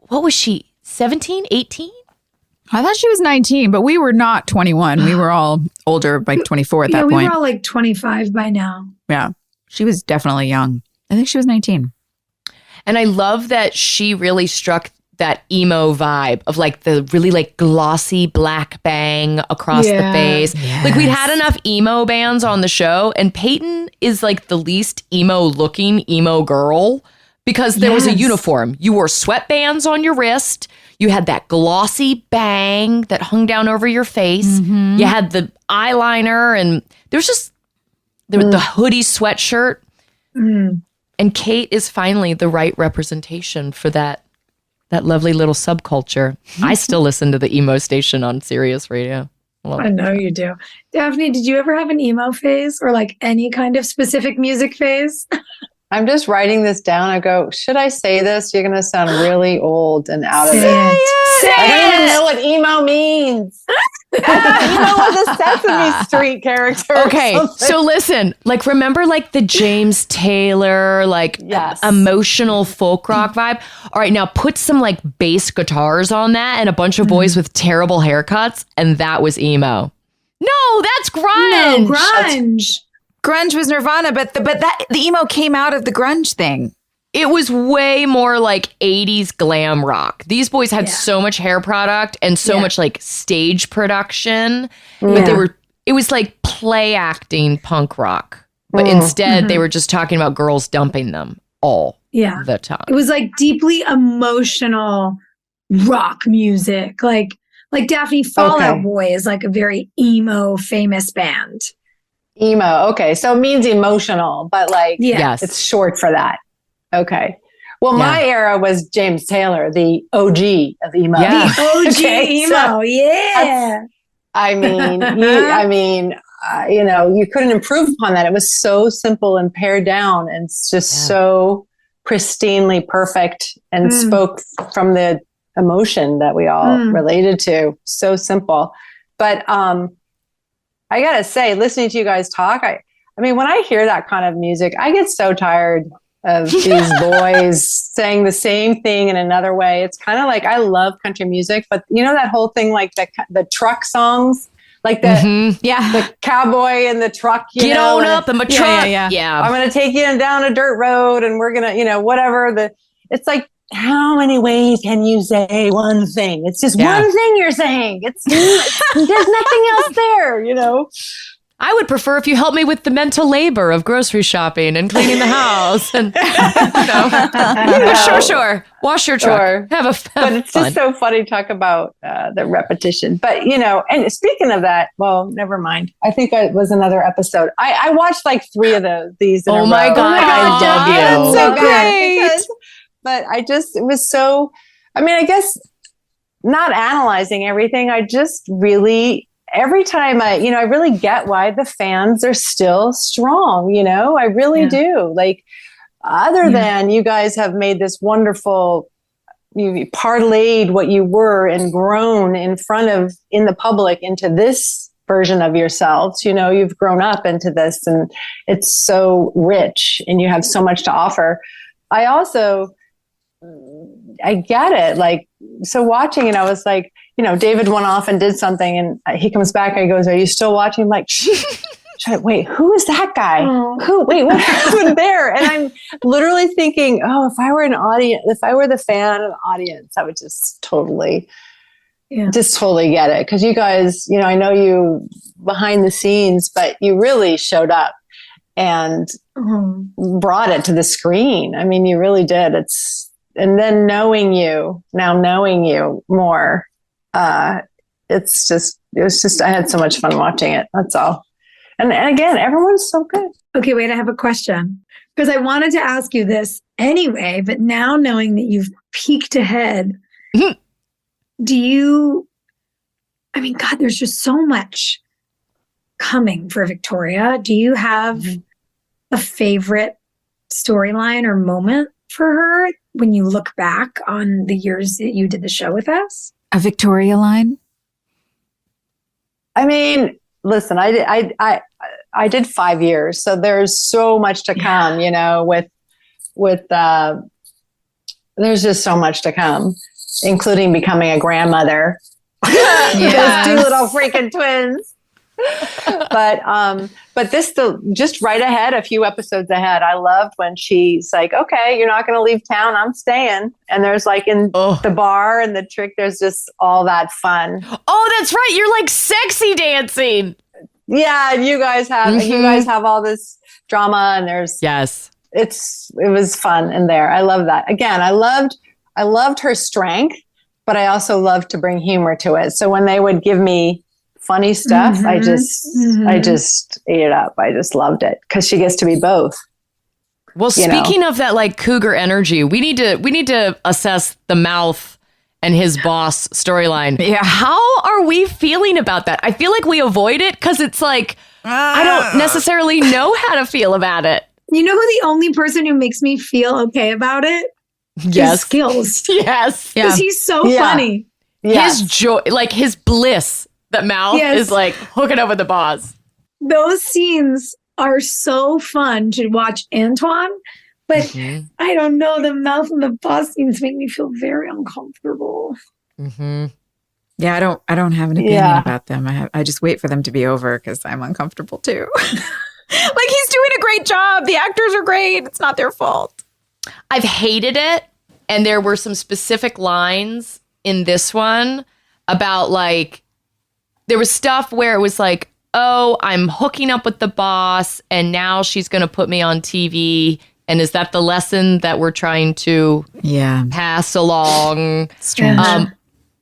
What was she? 17, 18? I thought she was 19, but we were not 21. We were all older, like 24 at that we point. were all like 25 by now. Yeah. She was definitely young. I think she was 19. And I love that she really struck that emo vibe of like the really like glossy black bang across the face. Yes. Like we'd had enough emo bands on the show, and Peyton is like the least emo looking emo girl because there was a uniform. You wore sweatbands on your wrist. You had that glossy bang that hung down over your face. You had the eyeliner, and there was just the hoodie sweatshirt. And Kate is finally the right representation for that lovely little subculture. I still listen to the emo station on Sirius Radio. I know you do. Daphne, did you ever have an emo phase or like any kind of specific music phase? I'm just writing this down. I go, should I say this? You're going to sound really old and out of it. I don't even know what emo means. Emo was a Sesame Street character. Okay, so listen, like remember like the James Taylor, like emotional folk rock vibe? All right, now put some like bass guitars on that and a bunch of boys with terrible haircuts, and that was emo. No, that's grunge. No, grunge. Grunge was Nirvana, but the emo came out of the grunge thing. It was way more like 80s glam rock. These boys had so much hair product and so much like stage production, but it was like play acting punk rock. But instead they were just talking about girls dumping them all the time. It was like deeply emotional rock music. Like Daphne, Fall Out Boy is like a very emo famous band. Emo. Okay. So it means emotional, but like, yes, it's short for that. Okay. Well, my era was James Taylor, the OG of emo. Yeah. OG emo, yeah. I mean, you couldn't improve upon that. It was so simple and pared down, and it's just so pristinely perfect, and spoke from the emotion that we all related to. So simple. But I gotta say, listening to you guys talk, I mean, when I hear that kind of music, I get so tired of these boys saying the same thing in another way. It's kind of like, I love country music, but you know that whole thing, like the truck songs, like the cowboy in the truck, get on up in my truck. Yeah. I'm going to take you down a dirt road, and we're going to, whatever. It's like, how many ways can you say one thing? It's just one thing you're saying. There's nothing else there, I would prefer if you helped me with the mental labor of grocery shopping and cleaning the house. And sure. Wash your truck. Sure. But it's just so funny to talk about the repetition. But, and speaking of that, well, never mind. I think it was another episode. I watched like 3 of these in a row. My God. I love you. That's so great. But it was so, I guess not analyzing everything. I just really, every time I really get why the fans are still strong, I really do. Like, other than you guys have made this wonderful, you parlayed what you were and grown in the public into this version of yourselves. You've grown up into this, and it's so rich, and you have so much to offer. I get it. Like, so watching it, I was like, David went off and did something, and he comes back and he goes, "Are you still watching?" I'm like, wait, who is that guy? Wait, what happened there? And I'm literally thinking, if I were if I were the fan of the audience, I would just totally get it. Cause you guys, I know you behind the scenes, but you really showed up and brought it to the screen. I mean, you really did. And then knowing you more, it was just, I had so much fun watching it. That's all. And again, everyone's so good. Okay, wait, I have a question, because I wanted to ask you this anyway, but now knowing that you've peeked ahead, God, there's just so much coming for Victoria. Do you have a favorite storyline or moment for her when you look back on the years that you did the show with us? A Victoria line? I mean, listen, I did 5 years, so there's so much to come, with there's just so much to come, including becoming a grandmother. Those 2 little freaking twins. But this just right ahead, a few episodes ahead. I loved when she's like, "Okay, you're not going to leave town. I'm staying." And there's like in the bar and the trick, there's just all that fun. Oh, that's right. You're like sexy dancing. Yeah, and you guys have all this drama, and there's it was fun in there. I love that. Again, I loved her strength, but I also loved to bring humor to it. So when they would give me funny stuff, I just ate it up. I just loved it because she gets to be both. Well, speaking of that, like cougar energy, we need to assess the mouth and his boss storyline. Yeah. How are we feeling about that? I feel like we avoid it because it's like, I don't necessarily know how to feel about it. You know who the only person who makes me feel okay about it? Yes. His skills. Yes. Because he's so funny. Yes. His joy, like his bliss, that mouth is like hooking up with the boss. Those scenes are so fun to watch Antoine, but I don't know, the mouth and the boss scenes make me feel very uncomfortable. Yeah, I don't have an opinion about them. I just wait for them to be over because I'm uncomfortable too. Like, he's doing a great job. The actors are great. It's not their fault. I've hated it. And there were some specific lines in this one about like, there was stuff where it was like, oh, I'm hooking up with the boss and now she's going to put me on TV. And is that the lesson that we're trying to pass along? Strange.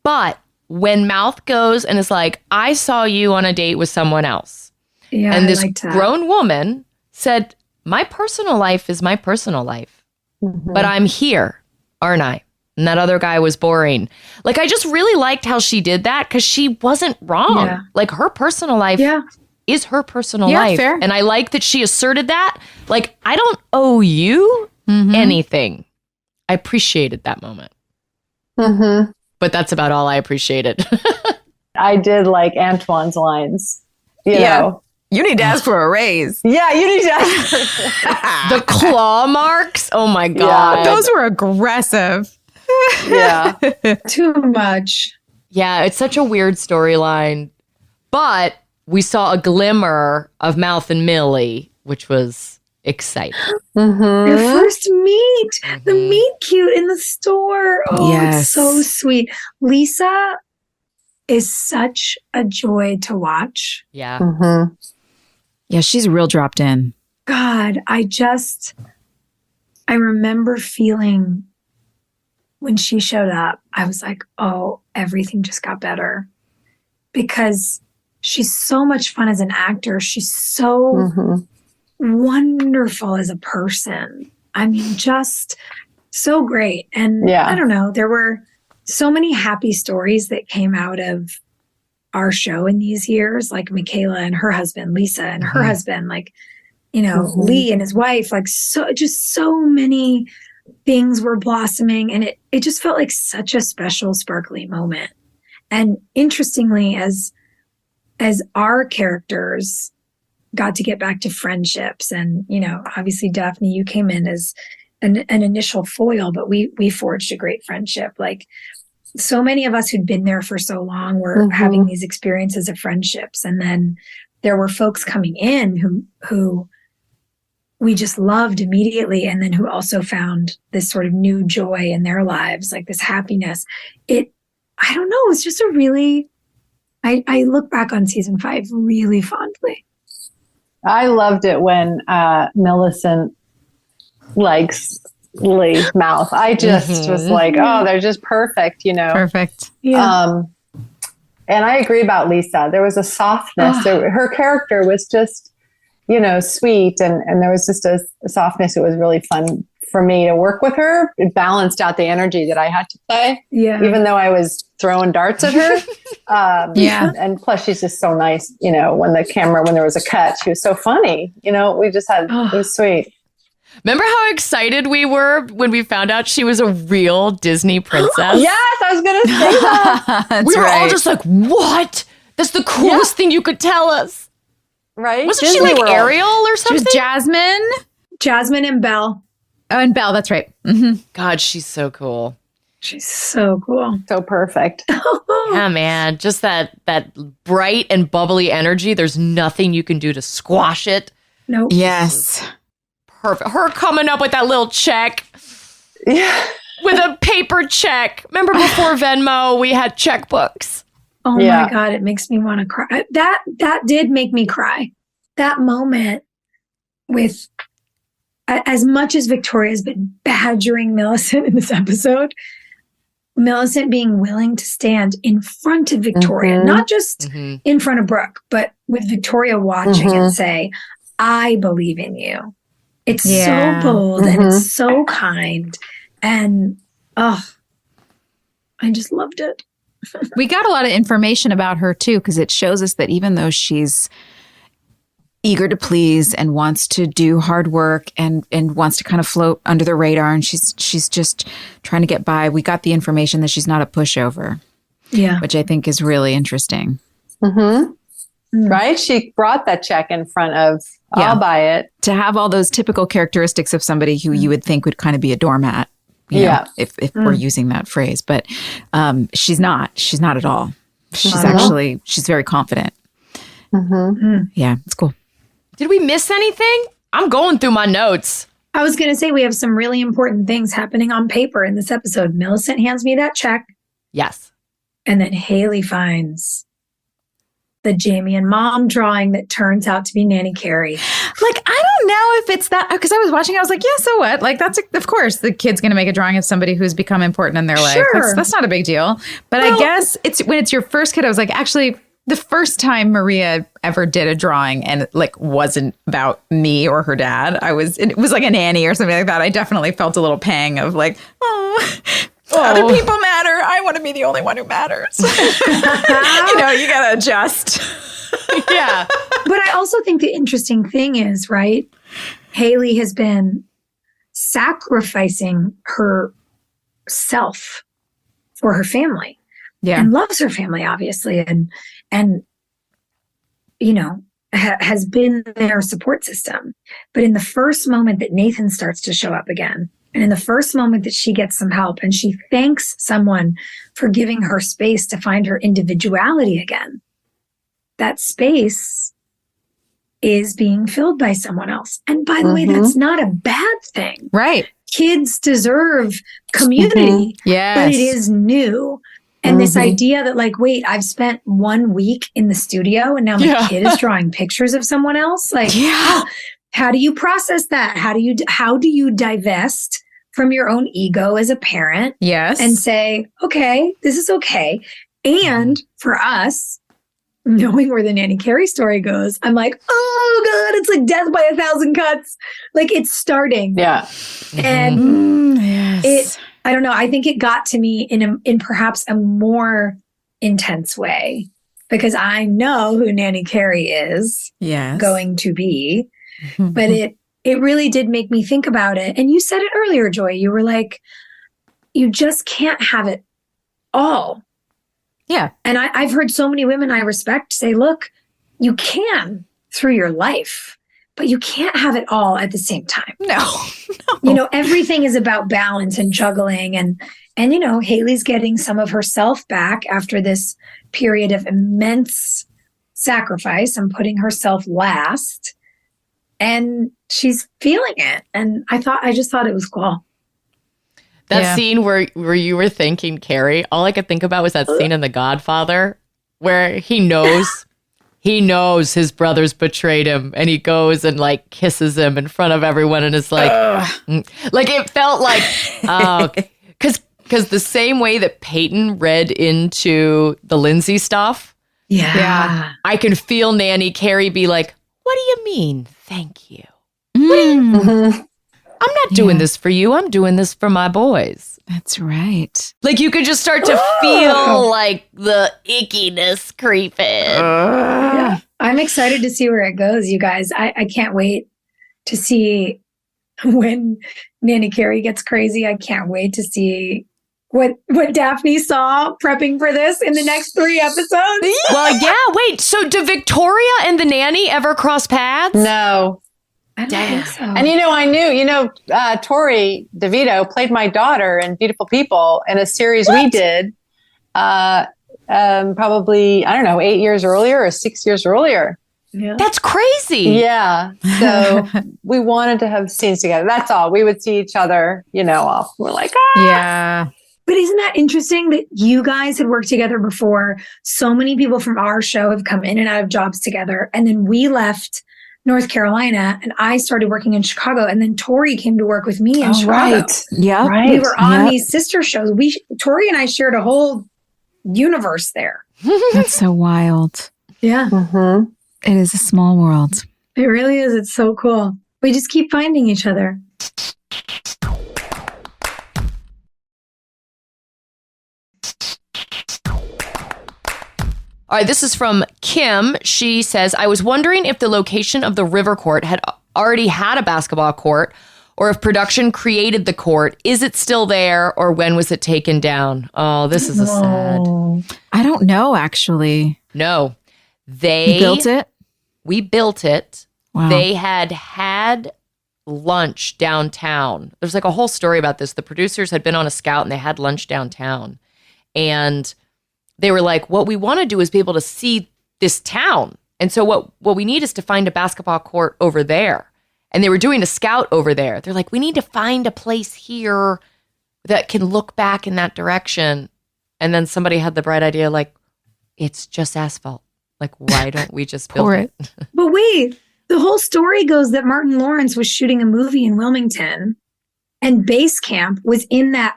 But when Mouth goes and is like, I saw you on a date with someone else. Yeah, and this grown woman said, my personal life is my personal life. but I'm here, aren't I? And that other guy was boring. Like, I just really liked how she did that because she wasn't wrong. Yeah. Like, her personal life is her personal life. Fair. And I like that she asserted that. Like, I don't owe you anything. I appreciated that moment. Mm-hmm. But that's about all I appreciated. I did like Antoine's lines, you know. You need to ask for a raise. Yeah, you need to ask. The claw marks. Oh my God. Those were aggressive. Yeah. Too much. Yeah, it's such a weird storyline. But we saw a glimmer of Mouth and Millie, which was exciting. Their first meet, the meet cute in the store. Oh, it's so sweet. Lisa is such a joy to watch. Yeah. Mm-hmm. Yeah, she's real dropped in. God, I remember feeling when she showed up, I was like, oh, everything just got better because she's so much fun as an actor. She's so wonderful as a person. I mean, just so great. And I don't know, there were so many happy stories that came out of our show in these years, like Michaela and her husband, Lisa and her husband, like, you know, Lee and his wife, like so many things were blossoming, and it just felt like such a special, sparkly moment. And interestingly, as our characters got to get back to friendships, and, you know, obviously Daphne, you came in as an initial foil, but we forged a great friendship. Like, so many of us who'd been there for so long were having these experiences of friendships. And then there were folks coming in who we just loved immediately, and then who also found this sort of new joy in their lives, like this happiness. I don't know, it's just a really, I look back on season 5 really fondly. I loved it when Millicent likes Lee's mouth. I just was like, oh, they're just perfect, you know. Perfect. Yeah. And I agree about Lisa. There was a softness. Her character was just, you know, sweet, and there was just a softness. It was really fun for me to work with her. It balanced out the energy that I had to play, even though I was throwing darts at her. And plus, she's just so nice. You know, when there was a cut, she was so funny. You know, we just had, it was sweet. Remember how excited we were when we found out she was a real Disney princess? Yes, I was going to say that. We were all just like, what? That's the coolest thing you could tell us. Right? Wasn't she like Ariel or something? She was Jasmine and Belle. Oh, and Belle, that's right. Mm-hmm. God, she's so cool. She's so cool. So perfect. Yeah, man. Just that bright and bubbly energy. There's nothing you can do to squash it. Nope. Yes. Perfect. Her coming up with that little check. Yeah. With a paper check. Remember before Venmo, we had checkbooks. Oh my God, it makes me want to cry. That did make me cry. That moment with, as much as Victoria's been badgering Millicent in this episode, Millicent being willing to stand in front of Victoria, not just in front of Brooke, but with Victoria watching and say, I believe in you. It's so bold and it's so kind. And, I just loved it. We got a lot of information about her too, because it shows us that even though she's eager to please and wants to do hard work and wants to kind of float under the radar, and she's just trying to get by, we got the information that she's not a pushover. Yeah. Which I think is really interesting. Right? She brought that check in front of, I'll buy it. To have all those typical characteristics of somebody who you would think would kind of be a doormat. You know, if we're using that phrase, but she's not at all. She's very confident. Yeah, it's cool. Did we miss anything? I'm going through my notes. I was going to say we have some really important things happening on paper in this episode. Millicent hands me that check. Yes. And then Haley finds the Jamie and Mom drawing that turns out to be Nanny Carey. Like, I don't know if it's that, because I was watching, I was like, yeah, so what? Like, that's, of course, the kid's going to make a drawing of somebody who's become important in their life. That's not a big deal. But I guess it's when it's your first kid, I was like, actually, The first time Maria ever did a drawing and it like wasn't about me or her dad, it was like a nanny or something like that. I definitely felt a little pang of like, other people matter. I want to be the only one who matters. You gotta adjust. Yeah. But I also think the interesting thing is, right, Haley has been sacrificing herself for her family. Yeah. And loves her family, obviously, and has been their support system. But in the first moment that Nathan starts to show up again, and in the first moment that she gets some help and she thanks someone for giving her space to find her individuality again, that space is being filled by someone else. And by the way, that's not a bad thing. Right. Kids deserve community, Yes. but it is new. And this idea that like, wait, I've spent 1 week in the studio and now my kid is drawing pictures of someone else. Like, how do you process that? How do you divest from your own ego as a parent? Yes. And say, okay, this is okay. And for us, knowing where the Nanny Carrie story goes, I'm like, oh God, it's like death by 1,000 cuts. Like it's starting. Yeah. And yes. I don't know. I think it got to me in perhaps a more intense way because I know who Nanny Carrie is going to be. But it really did make me think about it. And you said it earlier, Joy. You were like, you just can't have it all. Yeah. And I've heard so many women I respect say, look, you can through your life, but you can't have it all at the same time. No. Everything is about balance and juggling. And Haley's getting some of herself back after this period of immense sacrifice and putting herself last. And she's feeling it. And I just thought it was cool. That scene where you were thinking, Carrie, all I could think about was that scene in The Godfather where he knows his brothers betrayed him and he goes and like kisses him in front of everyone and is like, like it felt like, because the same way that Peyton read into the Lindsay stuff. Yeah. I can feel Nanny Carrie be like, what do you mean? Thank you. I'm not doing this for you. I'm doing this for my boys. That's right. Like you could just start to feel like the ickiness creeping. Yeah. I'm excited to see where it goes, you guys. I can't wait to see when Nanny Carrie gets crazy. I can't wait to see what Daphne saw prepping for this in the next 3 episodes. Well, yeah. Wait. So do Victoria and the nanny ever cross paths? No. I don't think so. And I knew, Tori DeVito played my daughter in Beautiful People in a series we did probably, 8 years earlier or 6 years earlier. Yeah. That's crazy. Yeah. So we wanted to have scenes together. That's all. We would see each other, off. We're like, Yeah. But isn't that interesting that you guys had worked together before? So many people from our show have come in and out of jobs together. And then we left North Carolina and I started working in Chicago. And then Tori came to work with me in Chicago. Right. Yeah. Right. We were on these sister shows. Tori and I shared a whole universe there. That's so wild. Yeah. Mm-hmm. It is a small world. It really is. It's so cool. We just keep finding each other. All right, this is from Kim. She says, I was wondering if the location of the river court had already had a basketball court or if production created the court. Is it still there or when was it taken down? Oh, this is a sad. I don't know, actually. No. You built it? We built it. Wow. They had lunch downtown. There's like a whole story about this. The producers had been on a scout and they had lunch downtown. And they were like, what we want to do is be able to see this town. And so what we need is to find a basketball court over there. And they were doing a scout over there. They're like, we need to find a place here that can look back in that direction. And then somebody had the bright idea, like, it's just asphalt. Like, why don't we just build it? But wait, the whole story goes that Martin Lawrence was shooting a movie in Wilmington and base camp was in that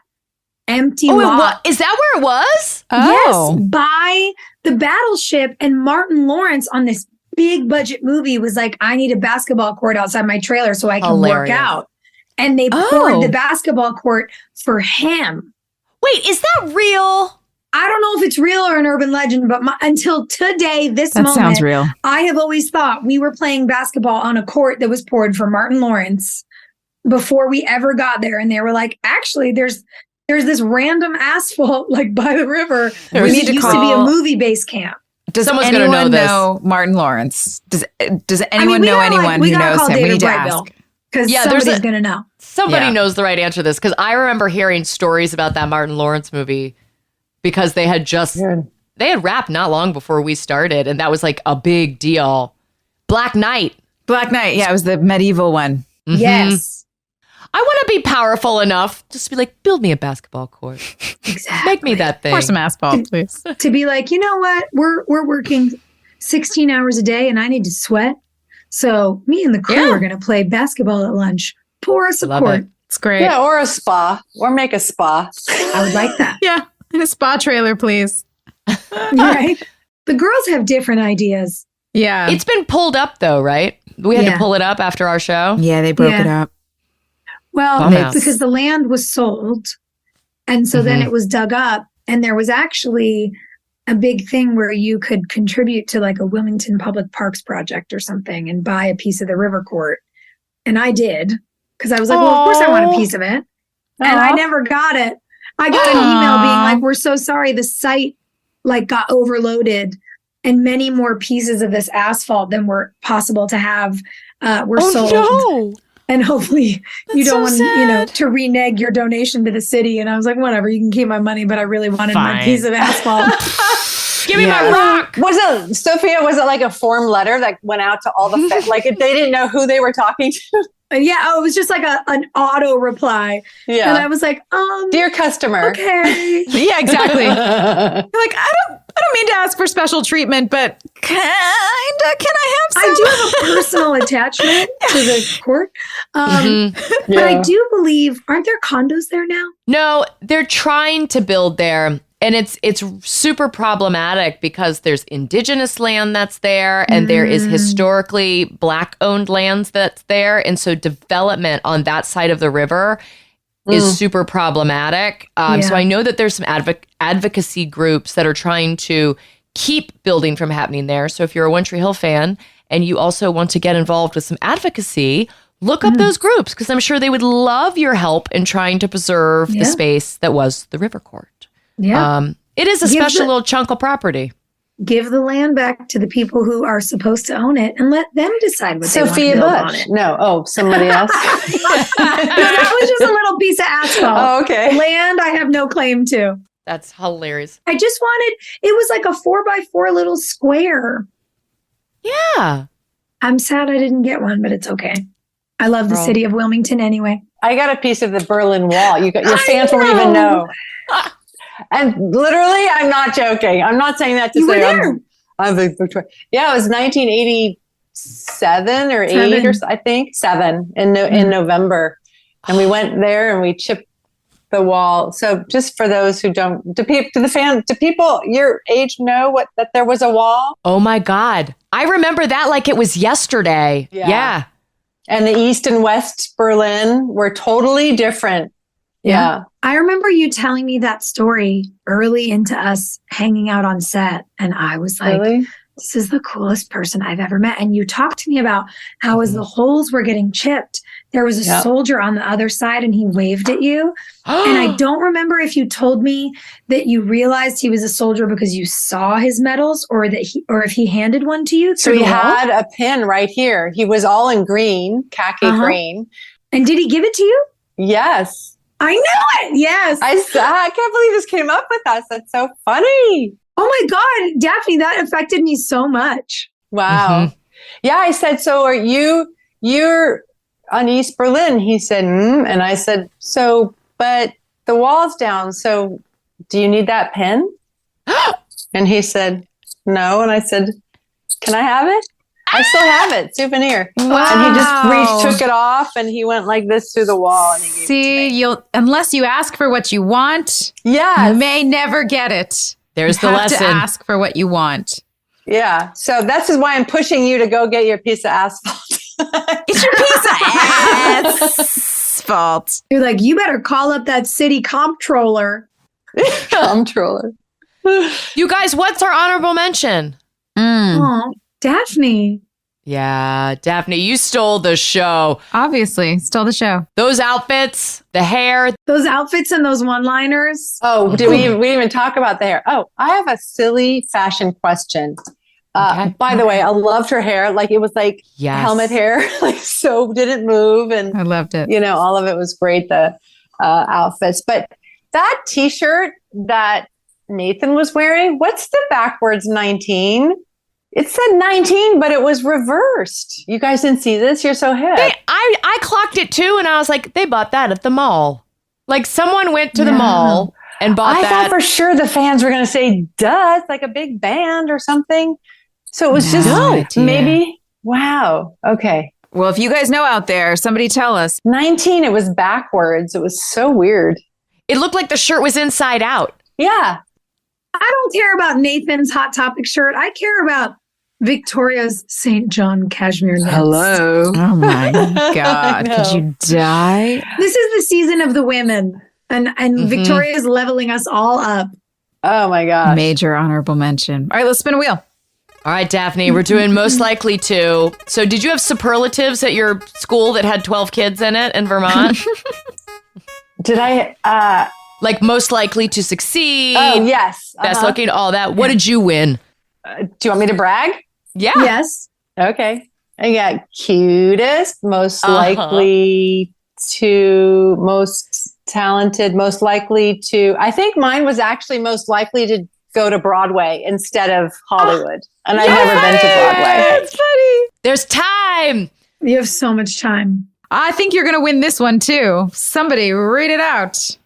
empty lot. Is that where it was? Oh. Yes, by the battleship, and Martin Lawrence on this big budget movie was like, I need a basketball court outside my trailer so I can work out. And they poured the basketball court for him. Wait, is that real? I don't know if it's real or an urban legend, but until today, this moment, sounds real. I have always thought we were playing basketball on a court that was poured for Martin Lawrence before we ever got there. And they were like, actually, there's this random asphalt like by the river. We need to used to be a movie base camp. Does Someone's anyone gonna know this. Martin Lawrence? Does anyone know anyone who knows him? We need to ask. Because somebody's going to know. Somebody knows the right answer to this, because I remember hearing stories about that Martin Lawrence movie because they had wrapped not long before we started, and that was like a big deal. Black Knight. Yeah, it was the medieval one. Mm-hmm. Yes. I want to be powerful enough just to be like, build me a basketball court. Exactly. Make me that thing. Pour some asphalt, please. To be like, you know what? We're working 16 hours a day and I need to sweat. So me and the crew are going to play basketball at lunch. Pour us a court. It's great. Yeah, or a spa, or make a spa. I would like that. Yeah, in a spa trailer, please. Right? The girls have different ideas. Yeah. It's been pulled up though, right? We had to pull it up after our show. Yeah, they broke it up. Well, because the land was sold. And so then it was dug up. And there was actually a big thing where you could contribute to like a Wilmington Public Parks project or something and buy a piece of the river court. And I did, because I was like, well, of course I want a piece of it. And I never got it. I got an email being like, we're so sorry. The site like got overloaded and many more pieces of this asphalt than were possible to have were sold. No. And hopefully you don't want to renege your donation to the city. And I was like, whatever, you can keep my money, but I really wanted my piece of asphalt. Give me my rock. Was it like a form letter that went out to all the like they didn't know who they were talking to? Yeah, it was just like an auto reply. Yeah. And I was like, dear customer. Okay. Yeah, exactly. You're like, I don't mean to ask for special treatment, but can I have some? I do have a personal attachment to the court. But I do believe, aren't there condos there now? No, they're trying to build there. And it's super problematic because there's indigenous land that's there and there is historically Black-owned lands that's there. And so development on that side of the river is super problematic. So I know that there's some advocacy groups that are trying to keep building from happening there. So if you're a One Tree Hill fan and you also want to get involved with some advocacy, look up those groups because I'm sure they would love your help in trying to preserve the space that was the river court. Yeah. It is a special little chunk of property. Give the land back to the people who are supposed to own it and let them decide what Sophia they want to build on it. No. Somebody else. No, that was just a little piece of asphalt. Oh, okay. Land I have no claim to. That's hilarious. I just wanted, it was like a 4x4 little square. Yeah. I'm sad I didn't get one, but it's okay. I love the city of Wilmington anyway. I got a pice of the Berlin Wall. Your fans won't even know. And literally, I'm not joking. I'm not saying that to say I'm a Victoria. Yeah, it was 1987 or 8 or so, I think 7 in November, and we went there and we chipped the wall. So just for those who don't, do people your age know that there was a wall? Oh my God, I remember that like it was yesterday. Yeah. And the East and West Berlin were totally different. Yeah. I remember you telling me that story early into us hanging out on set. And I was like, this is the coolest person I've ever met. And you talked to me about how as the holes were getting chipped, there was a soldier on the other side and he waved at you. And I don't remember if you told me that you realized he was a soldier because you saw his medals or if he handed one to you. So he had a pin right here. He was all in green, khaki green. And did he give it to you? Yes. I knew it. Yes. I can't believe this came up with us. That's so funny. Oh my God, Daphne, that affected me so much. Wow. Mm-hmm. Yeah, I said, so are you're on East Berlin? He said, and I said, so, but the wall's down. So do you need that pen? And he said, no. And I said, can I have it? I still have it, souvenir. Wow. And he just took it off and he went like this through the wall. And he gave it to me. Unless you ask for what you want, you may never get it. There's the have lesson. to ask for what you want. Yeah. So this is why I'm pushing you to go get your piece of asphalt. It's your piece of asphalt. You're like, you better call up that city comptroller. Comptroller. You guys, what's our honorable mention? Oh, Daphne. Yeah, Daphne, you stole the show. Obviously, stole the show. Those outfits, the hair. Those outfits and those one-liners. Oh, did we didn't even talk about the hair? Oh, I have a silly fashion question. Okay. By the way, I loved her hair. Like, it was like Yes. helmet hair, like so didn't move. And, I loved it. you know, all of it was great, the outfits. But that t-shirt that Nathan was wearing, what's the backwards 19? It said 19, but it was reversed. You guys didn't see this? You're so hip. I clocked it too, and I was like, they bought that at the mall. Like someone went to the mall and bought I that. thought for sure the fans were going to say, duh, it's like a big band or something. So it was just idea. maybe, wow. Okay. Well, if you guys know out there, somebody tell us. 19, it was backwards. It was so weird. It looked like the shirt was inside out. Yeah. I don't care about Nathan's Hot Topic shirt. I care about Victoria's St. John cashmere knits. Hello. Oh my God. I Could know. you die? This is the season of the women. And Victoria's leveling us all up. Oh my gosh. Major honorable mention. All right, let's spin a wheel. All right, Daphne, we're doing most likely to. So did you have superlatives at your school that had 12 kids in it in Vermont? Did I? Like most likely to succeed, Oh, yes. best looking, all that. What did you win? Do you want me to brag? Yeah. Yes. Okay. I got cutest, most likely to, most talented, most likely to. I think mine was actually most likely to go to Broadway instead of Hollywood. And I've never been to Broadway. That's funny. There's time. You have so much time. I think you're going to win this one too. Somebody read it out.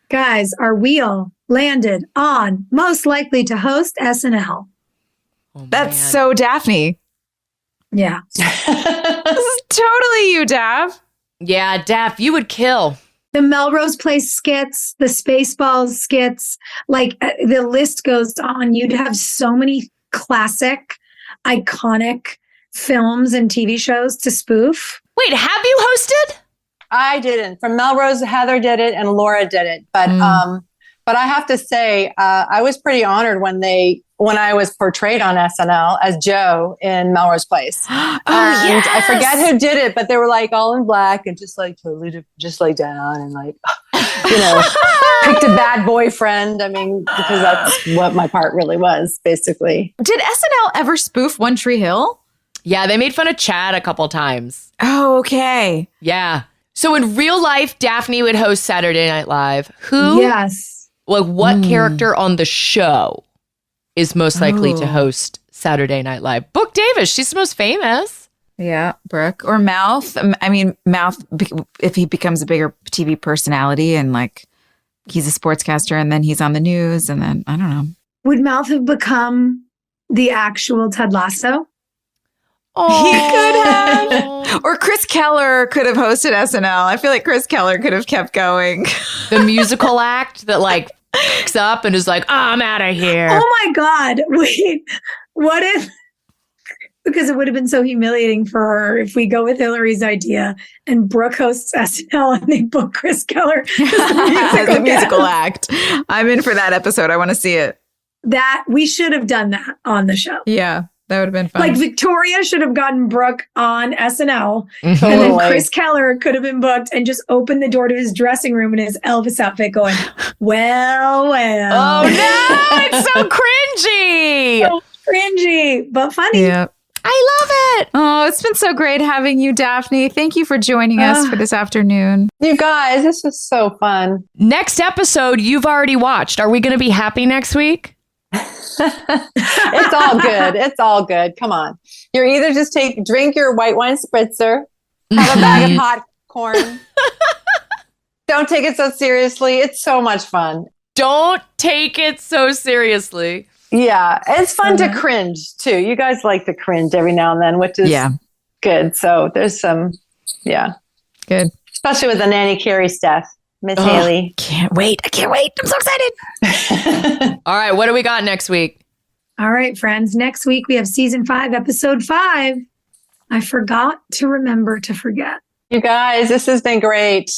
Guys, our wheel landed on most likely to host SNL. Oh, That's man. so Daphne. Yeah. This is totally you, Dav. Yeah, Daph, you would kill. The Melrose Place skits, the Spaceballs skits, like the list goes on. You'd have so many classic, iconic films and TV shows to spoof. Wait, have you hosted? I didn't. From Melrose, Heather did it and Laura did it. But I have to say, I was pretty honored when I was portrayed on SNL as Joe in Melrose Place. I forget who did it, but they were like all in black and just like totally just like down and like, you know, picked a bad boyfriend. I mean, because that's what my part really was, basically. Did SNL ever spoof One Tree Hill? Yeah, they made fun of Chad a couple times. Oh, okay. Yeah. So in real life, Daphne would host Saturday Night Live. Who? Yes. Like what character on the show is most likely to Oh. host Saturday Night Live? Brooke Davis. She's the most famous. Yeah, Brooke or Mouth. I mean, Mouth, if he becomes a bigger TV personality and like he's a sportscaster and then he's on the news and then, I don't know. Would Mouth have become the actual Ted Lasso? Oh, He could have. Or Chris Keller could have hosted SNL. I feel like Chris Keller could have kept going. The musical act that like picks up and is like, I'm out of here. Oh my God. Wait, what if, because it would have been so humiliating for her if we go with Hilarie's idea and Brooke hosts SNL and they book Chris Keller as The musical act. I'm in for that episode. I want to see it. That we should have done that on the show. Yeah, that would have been fun. Like Victoria should have gotten Brooke on SNL, and Totally. then Chris Keller could have been booked and just opened the door to his dressing room in his Elvis outfit, going, "Well, well." Oh no, it's so cringy. So cringy, but funny. yeah. I love it. Oh, it's been so great having you, Daphne. Thank you for joining us for this afternoon. You guys, this was so fun. Next episode, you've already watched. Are we going to be happy next week? It's all good. It's all good. Come on. You're either just drink your white wine spritzer, have a bag of popcorn. Don't take it so seriously. It's so much fun. Don't take it so seriously. Yeah. It's fun to cringe too. You guys like to cringe every now and then, which is good. So there's some, Good. especially with the Nanny Carey stuff. Miss Haley. Can't wait. I can't wait. I'm so excited. All right, what do we got next week? All right, friends. Next week we have season 5, episode 5. I forgot to remember to forget. You guys, this has been great.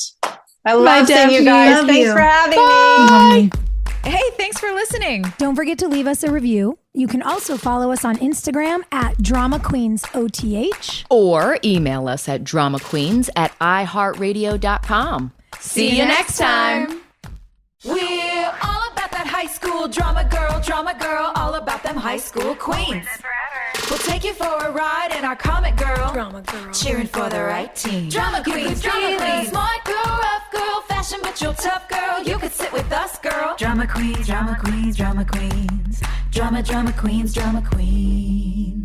I love seeing you Daphne. guys. Love Thanks you. for having me. Hey, thanks for listening. Don't forget to leave us a review. You can also follow us on Instagram at DramaQueensOTH. Or email us at dramaqueens@iheartradio.com. See you next time. We're all about that high school drama girl, all about them high school queens. We'll take you for a ride in our comic girl, cheering for the right team. Drama queens, smart girl, rough girl, fashion but you're tough girl. You could sit with us, girl. Drama queens, drama queens, drama queens, drama queens, drama queens.